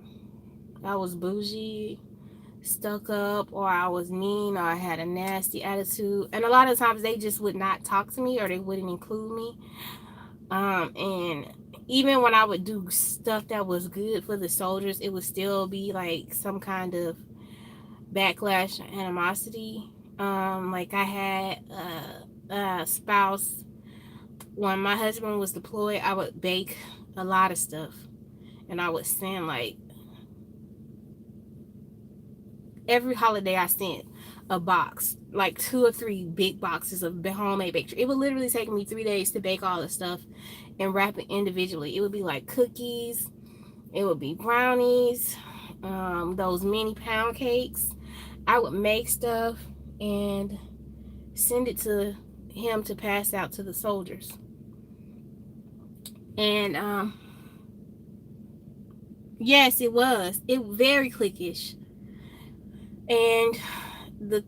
I was bougie, stuck up, or I was mean, or I had a nasty attitude. And a lot of times they just would not talk to me, or they wouldn't include me. And even when I would do stuff that was good for the soldiers, it would still be like some kind of backlash and animosity. Like I had a spouse when my husband was deployed. I would bake a lot of stuff, and I would send like every holiday I sent a box, like 2 or 3 big boxes of homemade bakery. It would literally take me 3 days to bake all the stuff and wrap it individually. It would be like cookies, it would be brownies, those mini pound cakes. I would make stuff and send it to him to pass out to the soldiers. And yes, it was. It very cliquish. And the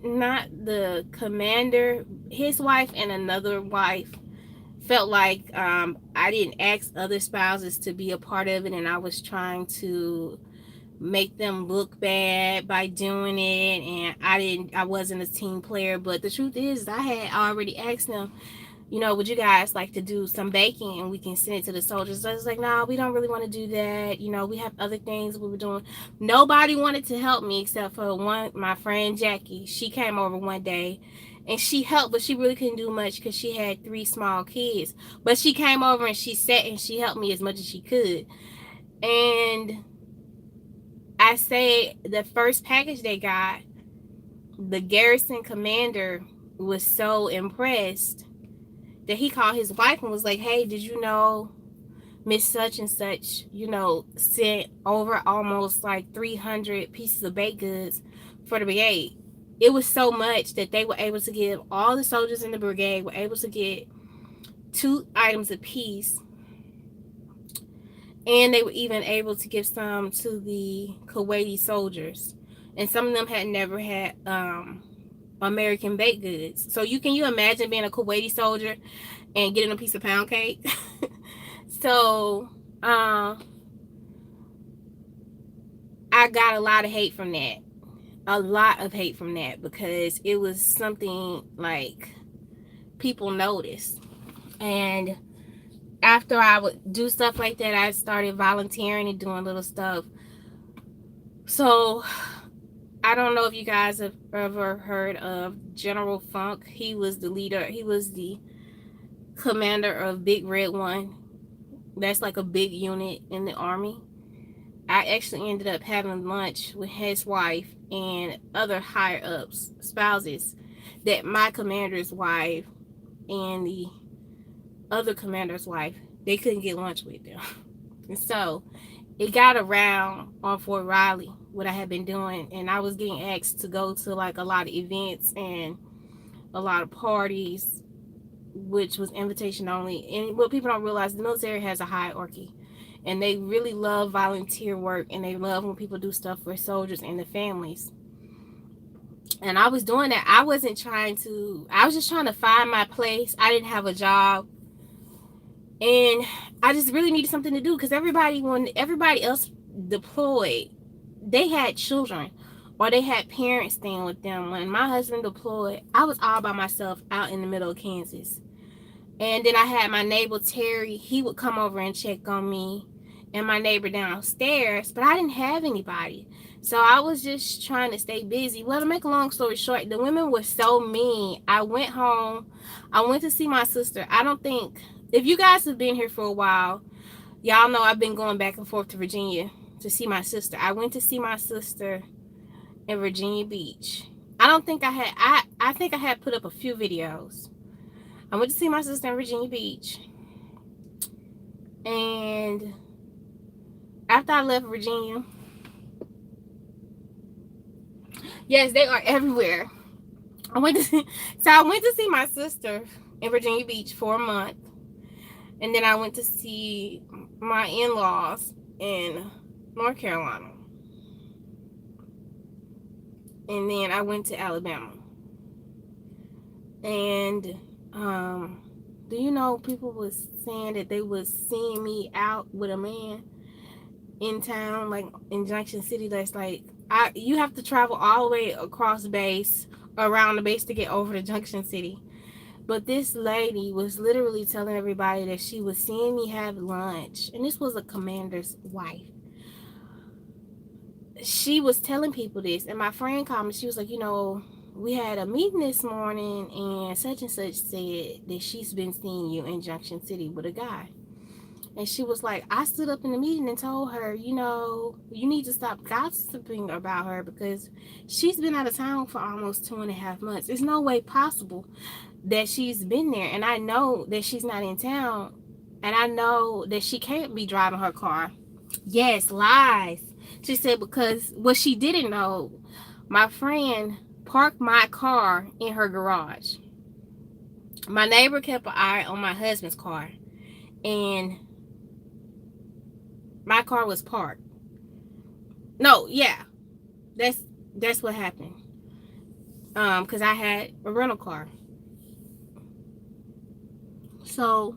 not the commander, his wife and another wife felt like I didn't ask other spouses to be a part of it, and I was trying to make them look bad by doing it, and I wasn't a team player. But the truth is, I had already asked them, would you guys like to do some baking and we can send it to the soldiers? So I was like, no, we don't really want to do that. We have other things we were doing. Nobody wanted to help me except for my friend Jackie. She came over one day and she helped, but she really couldn't do much because she had 3 small kids. But she came over and she sat and she helped me as much as she could. And I say the first package they got, the garrison commander was so impressed that he called his wife and was like, hey, did you know Miss Such and Such, sent over almost like 300 pieces of baked goods for the brigade. It was so much that they were able to give all the soldiers in the brigade were able to get 2 items apiece. And they were even able to give some to the Kuwaiti soldiers. And some of them had never had American baked goods. So you imagine being a Kuwaiti soldier and getting a piece of pound cake? So I got a lot of hate from that. A lot of hate from that, because it was something like people noticed. And after I would do stuff like that, I started volunteering and doing little stuff. So I don't know if you guys have ever heard of General Funk. He was the leader. He was the commander of Big Red One. That's like a big unit in the army. I actually ended up having lunch with his wife and other higher ups, spouses, that my commander's wife and the other commander's wife, they couldn't get lunch with them. And so it got around on Fort Riley what I had been doing, and I was getting asked to go to like a lot of events and a lot of parties, which was invitation only. And what people don't realize, the military has a hierarchy, and they really love volunteer work, and they love when people do stuff for soldiers and the families. And I was doing that. I was just trying to find my place. I didn't have a job, and I just really needed something to do, because when everybody else deployed, they had children or they had parents staying with them. When my husband deployed, I was all by myself out in the middle of Kansas. And then I had my neighbor Terry. He would come over and check on me, and my neighbor downstairs, but I didn't have anybody. So I was just trying to stay busy. Well, to make a long story short, the women were so mean. I went home. I went to see my sister. I don't think, if you guys have been here for a while, y'all know I've been going back and forth to Virginia to see my sister. I went to see my sister in Virginia Beach. I think I had put up a few videos. I went to see my sister in Virginia Beach. And after I left Virginia, yes, they are everywhere. I went to see my sister in Virginia Beach for a month. And then I went to see my in-laws in North Carolina. And then I went to Alabama. And do you know, people was saying that they was seeing me out with a man in town, like in Junction City. That's like, you have to travel all the way across the base, around the base, to get over to Junction City. But this lady was literally telling everybody that she was seeing me have lunch. And this was a commander's wife. She was telling people this. And my friend called me. She was like, we had a meeting this morning, and such said that she's been seeing you in Junction City with a guy. And she was like, I stood up in the meeting and told her, you need to stop gossiping about her, because she's been out of town for almost 2.5 months. There's no way possible that she's been there. And I know that she's not in town. And I know that she can't be driving her car. Yes, lies. She said, because what she didn't know, my friend parked my car in her garage. My neighbor kept an eye on my husband's car, and my car was parked. No, yeah, that's what happened. Because I had a rental car. So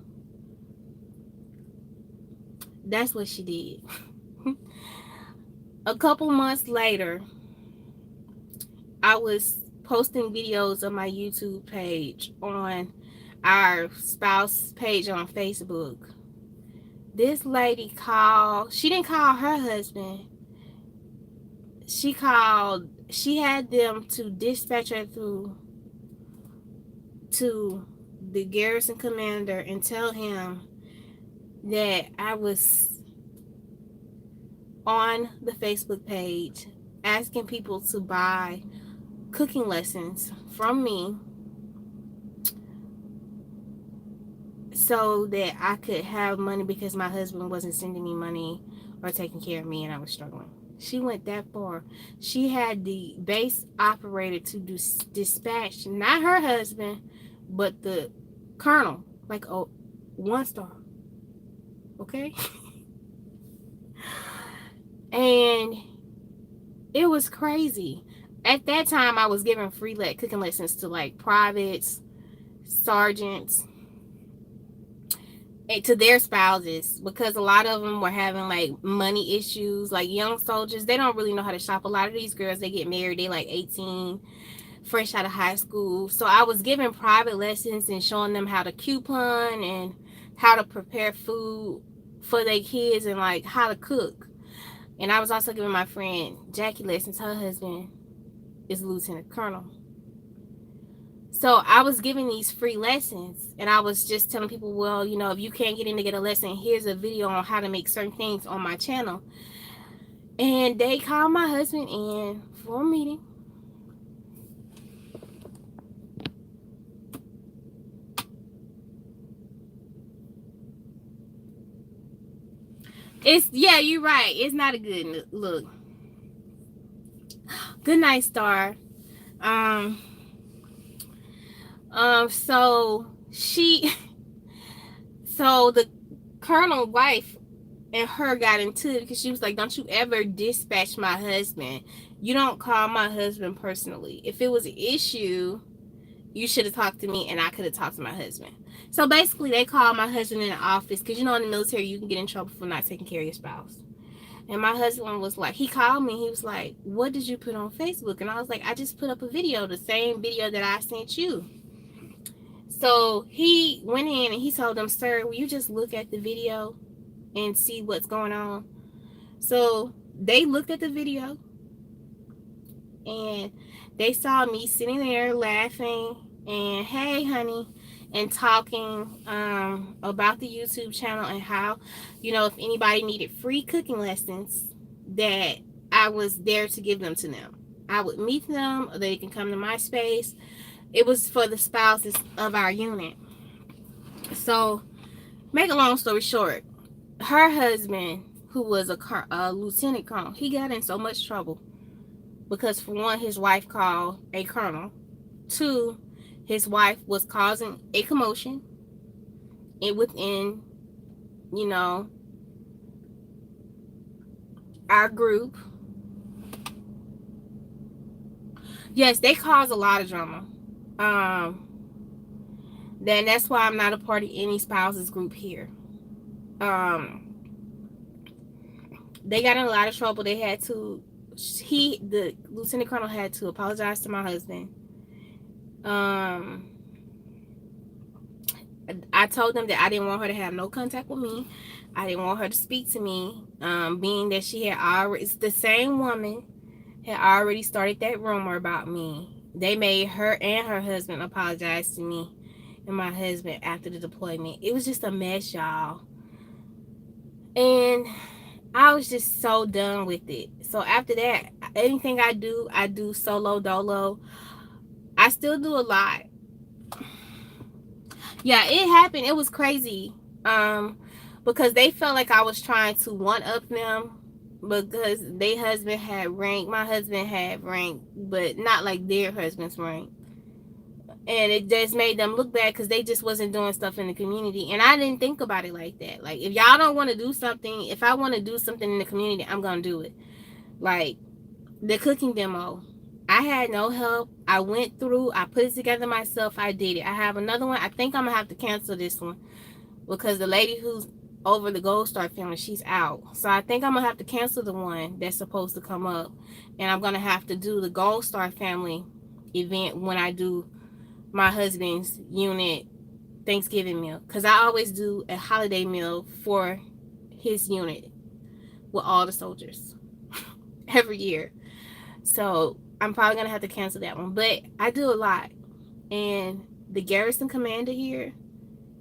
that's what she did. A couple months later, I was posting videos on my YouTube page, on our spouse page on Facebook. This lady called. She didn't call her husband. She had them to dispatch her through to the garrison commander and tell him that I was on the Facebook page asking people to buy cooking lessons from me so that I could have money, because my husband wasn't sending me money or taking care of me, and I was struggling. She went that far. She had the base operator to dispatch not her husband, but the colonel, like a 1-star. Okay? And it was crazy. At that time, I was giving free cooking lessons to like privates, sergeants, and to their spouses, because a lot of them were having like money issues. Like young soldiers, they don't really know how to shop. A lot of these girls, they get married, they like 18, fresh out of high school. So I was giving private lessons and showing them how to coupon and how to prepare food for their kids and like how to cook. And I was also giving my friend Jackie lessons. Her husband is a lieutenant colonel. So I was giving these free lessons, and I was just telling people, well, you know, if you can't get in to get a lesson, here's a video on how to make certain things on my channel. And they called my husband in for a meeting. It's, yeah, you're right. It's not a good look. Good night, Star. So so the colonel wife and her got into it because she was like, don't you ever dispatch my husband. You don't call my husband personally. If it was an issue, you should have talked to me and I could have talked to my husband. So basically, they called my husband in the office because, you know, in the military, you can get in trouble for not taking care of your spouse. And my husband was like, he called me. He was like, what did you put on Facebook? And I was like, I just put up a video, the same video that I sent you. So he went in and he told them, sir, will you just look at the video and see what's going on? So they looked at the video and they saw me sitting there laughing and, hey, honey, and talking about the YouTube channel and how, you know, if anybody needed free cooking lessons, that I was there to give them to them. I would meet them, or they can come to my space. It was for the spouses of our unit. So, make a long story short, her husband, who was a lieutenant colonel, he got in so much trouble because, for one, his wife called a colonel. Two, his wife was causing a commotion within, you know, our group. Yes, they cause a lot of drama. Then that's why I'm not a part of any spouses group here. They got in a lot of trouble. They had to, the lieutenant colonel had to apologize to my husband. I told them that I didn't want her to have no contact with me. I didn't want her to speak to me, being that she had already, it's the same woman had already started that rumor about me. They made her and her husband apologize to me and my husband after the deployment. It was just a mess, y'all. And I was just so done with it. So after that, anything I do solo dolo. I still do a lot. Yeah, it happened. It was crazy. Because they felt like I was trying to one up them because their husband had rank, my husband had rank, but not like their husband's rank. And it just made them look bad because they just wasn't doing stuff in the community. And I didn't think about it like that. Like, if y'all don't want to do something, if I want to do something in the community, I'm going to do it. Like, the cooking demo. I had no help. I went through. I put it together myself. I did it. I have another one. I think I'm going to have to cancel this one because the lady who's over the Gold Star family, she's out. So I think I'm going to have to cancel the one that's supposed to come up. And I'm going to have to do the Gold Star family event when I do my husband's unit Thanksgiving meal, because I always do a holiday meal for his unit with all the soldiers every year. So I'm probably gonna have to cancel that one, but I do a lot. And the garrison commander here,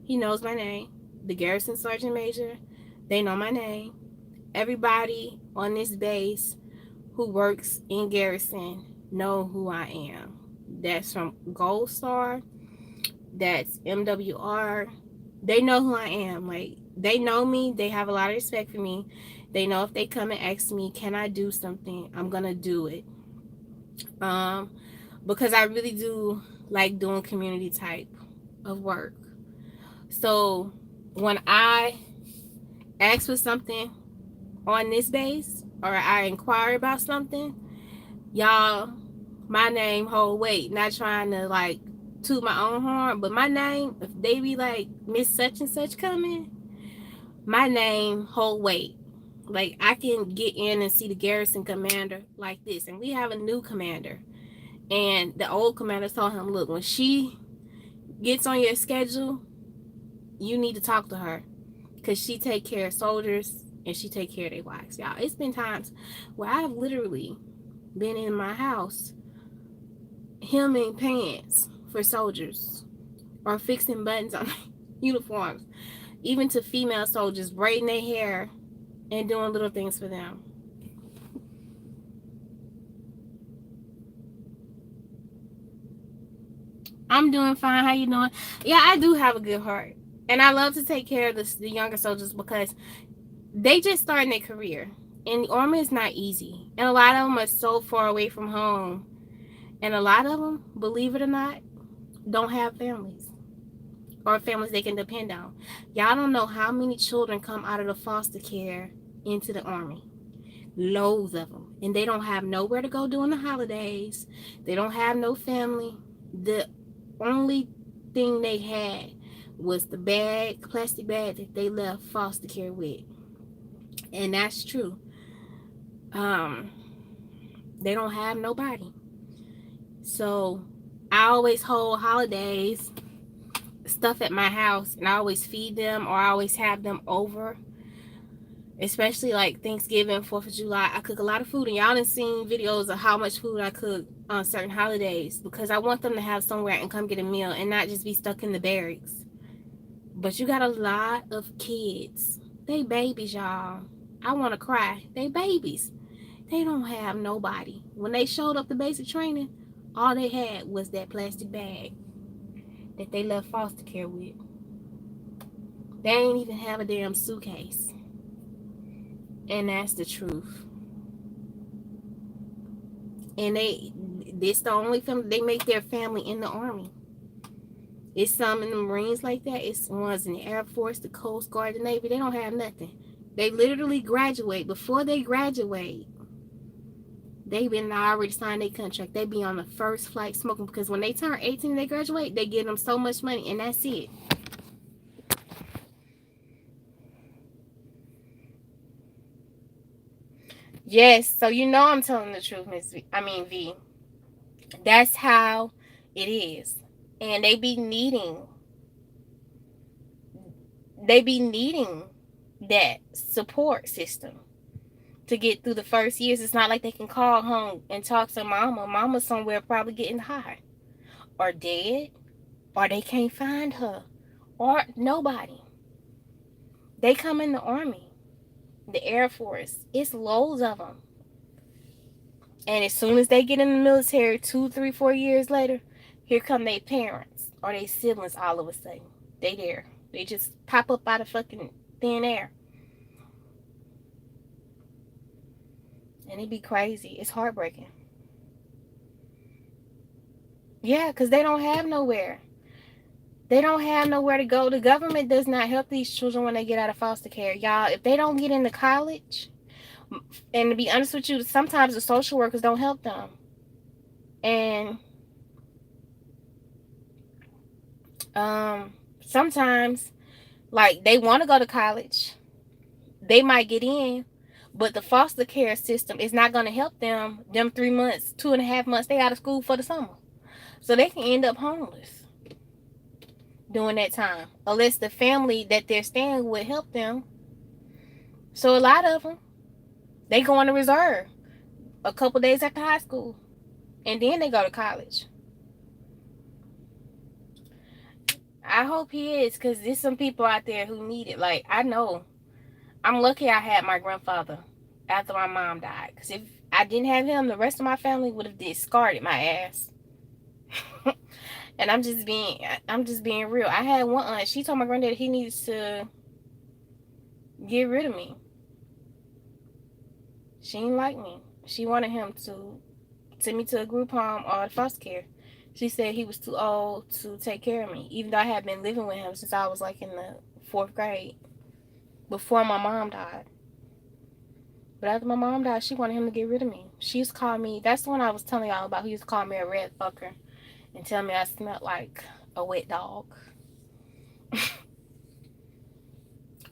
he knows my name. The garrison sergeant major, they know my name. Everybody on this base who works in garrison know who I am. That's from Gold Star, that's MWR. They know who I am. Like, they know me. They have a lot of respect for me. They know if they come and ask me, can I do something, I'm gonna do it. Because I really do like doing community type of work. So when I ask for something on this base, or I inquire about something, y'all, my name hold weight. Not trying to like toot my own horn, but my name, if they be like Miss Such and Such coming, my name hold weight. Like, I can get in and see the garrison commander like this, and we have a new commander, and the old commander told him, look, when she gets on your schedule, you need to talk to her, because she take care of soldiers and she take care of their wives. Y'all, it's been times where I have literally been in my house hemming pants for soldiers or fixing buttons on uniforms, even to female soldiers, braiding their hair and doing little things for them. I'm doing fine. How you doing? Yeah, I do have a good heart. And I love to take care of the younger soldiers because they just starting their career. And the army is not easy. And a lot of them are so far away from home. And a lot of them, believe it or not, don't have families or families they can depend on. Y'all don't know how many children come out of the foster care into the army. Loads of them. And they don't have nowhere to go during the holidays. They don't have no family. The only thing they had was the plastic bag that they left foster care with. And that's true. They don't have nobody. So I always hold holidays stuff at my house, and I always feed them, or I always have them over. Especially like Thanksgiving, 4th of July, I cook a lot of food, and y'all done seen videos of how much food I cook on certain holidays because I want them to have somewhere and come get a meal and not just be stuck in the barracks. But you got a lot of kids. They babies, y'all. I want to cry. They babies. They don't have nobody. When they showed up to basic training, all they had was that plastic bag that they left foster care with. They ain't even have a damn suitcase. And that's the truth. And this the only family they make their family in the army. It's some in the Marines like that. It's ones in the Air Force, the Coast Guard, the Navy. They don't have nothing. They literally graduate. Before they graduate, they been already signed their contract. They be on the first flight smoking because when they turn 18 and they graduate, they give them so much money and that's it. Yes, so you know I'm telling the truth, V. That's how it is. And they be needing that support system to get through the first years. It's not like they can call home and talk to mama. Mama's somewhere probably getting high or dead, or they can't find her, or nobody. They come in the army, the Air Force. It's loads of them. And as soon as they get in the military, 2, 3, 4 years later, here come their parents or their siblings all of a sudden. They there. They just pop up out of fucking thin air. And it be crazy. It's heartbreaking. Yeah, because they don't have nowhere. They don't have nowhere to go. The government does not help these children when they get out of foster care. Y'all, if they don't get into college, and to be honest with you, sometimes the social workers don't help them. And sometimes, like, they want to go to college. They might get in, but the foster care system is not going to help them 3 months, 2.5 months. They out of school for the summer. So they can end up homeless during that time. Unless the family that they're staying with help them. So a lot of them, they go on a reserve a couple days after high school. And then they go to college. I hope he is, because there's some people out there who need it. Like, I know. I'm lucky I had my grandfather after my mom died. Because if I didn't have him, the rest of my family would have discarded my ass. And I'm just being real. I had one aunt. She told my granddad he needs to get rid of me. She didn't like me. She wanted him to send me to a group home or foster care. She said he was too old to take care of me, even though I had been living with him since I was like in the 4th grade, before my mom died. But after my mom died, she wanted him to get rid of me. She used to call me, that's the one I was telling y'all about, who used to call me a red fucker and tell me I smelled like a wet dog.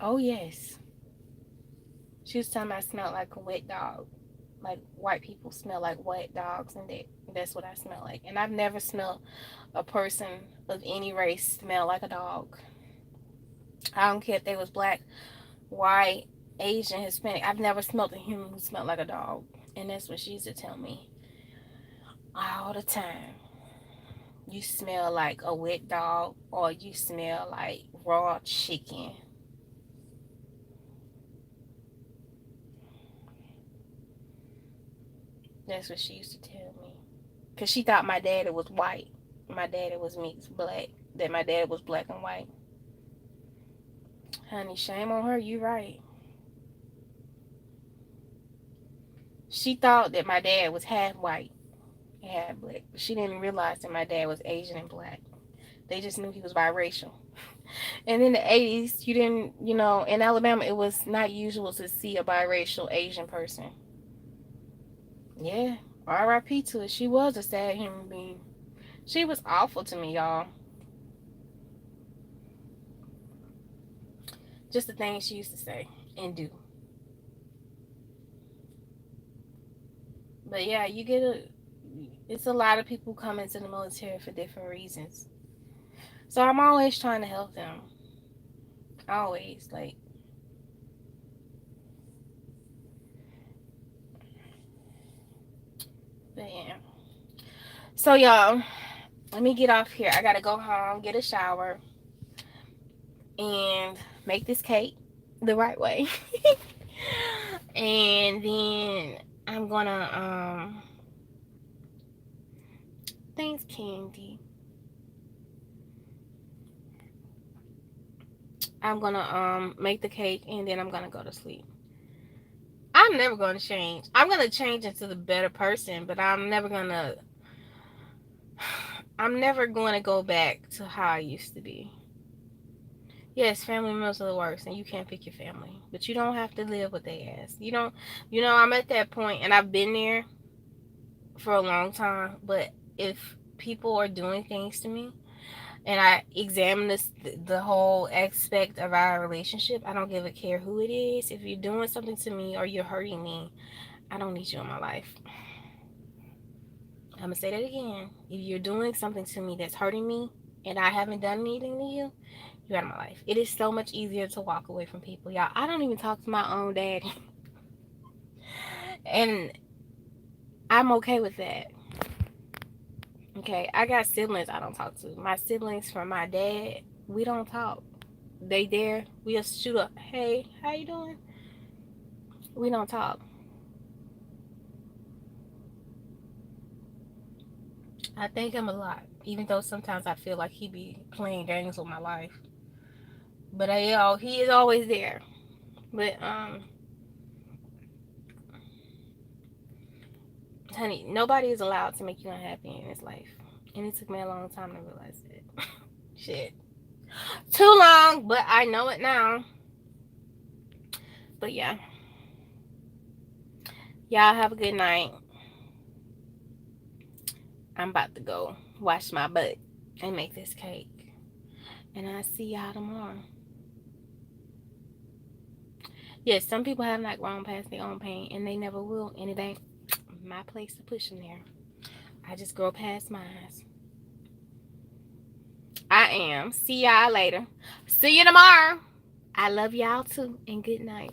Oh, yes. She was telling me I smelled like a wet dog. Like, white people smell like wet dogs, and that's what I smell like. And I've never smelled a person of any race smell like a dog. I don't care if they was black, white, Asian, Hispanic. I've never smelled a human who smelled like a dog. And that's what she used to tell me all the time. you smell like a wet dog or you smell like raw chicken. That's what she used to tell me. Because she thought my daddy was white. My daddy was mixed black. That my dad was black and white. Honey, shame on her. You right. She thought that my dad was half white and half black. But she didn't realize that my dad was Asian and black. They just knew he was biracial. And in the 80s, you didn't, in Alabama, it was not usual to see a biracial Asian person. Yeah, RIP to it. She was a sad human being. She was awful to me, y'all. Just the things she used to say and do. But yeah, it's a lot of people come into the military for different reasons. So I'm always trying to help them. Always, like. But yeah. So y'all, let me get off here. I gotta go home, get a shower, and make this cake the right way. And then I'm gonna thanks Candy. I'm gonna make the cake and then I'm gonna go to sleep. I'm never gonna change. I'm gonna change into the better person, but I'm never gonna go back to how I used to be. Yes, family members are the worst, and you can't pick your family, but you don't have to live what they ask. I'm at that point, and I've been there for a long time. But if people are doing things to me, and I examine the whole aspect of our relationship, I don't give a care who it is. If you're doing something to me or you're hurting me, I don't need you in my life. I'm gonna say that again. If you're doing something to me that's hurting me, and I haven't done anything to you, you're out of my life. It is so much easier to walk away from people, y'all. I don't even talk to my own daddy, and I'm okay with that. Okay, I got siblings I don't talk to. My siblings from my dad, we don't talk. They there, we'll shoot up. Hey, how you doing? We don't talk. I thank him a lot, even though sometimes I feel like he be playing games with my life. But he is always there. But honey, nobody is allowed to make you unhappy in this life, and it took me a long time to realize it. Shit, too long, but I know it now. But yeah, y'all have a good night. I'm about to go wash my butt and make this cake, and I'll see y'all tomorrow. Yes, some people have not grown past their own pain, and they never will, and it ain't my place to push them there. I just grow past mine. I am. See y'all later. See you tomorrow. I love y'all too, and good night.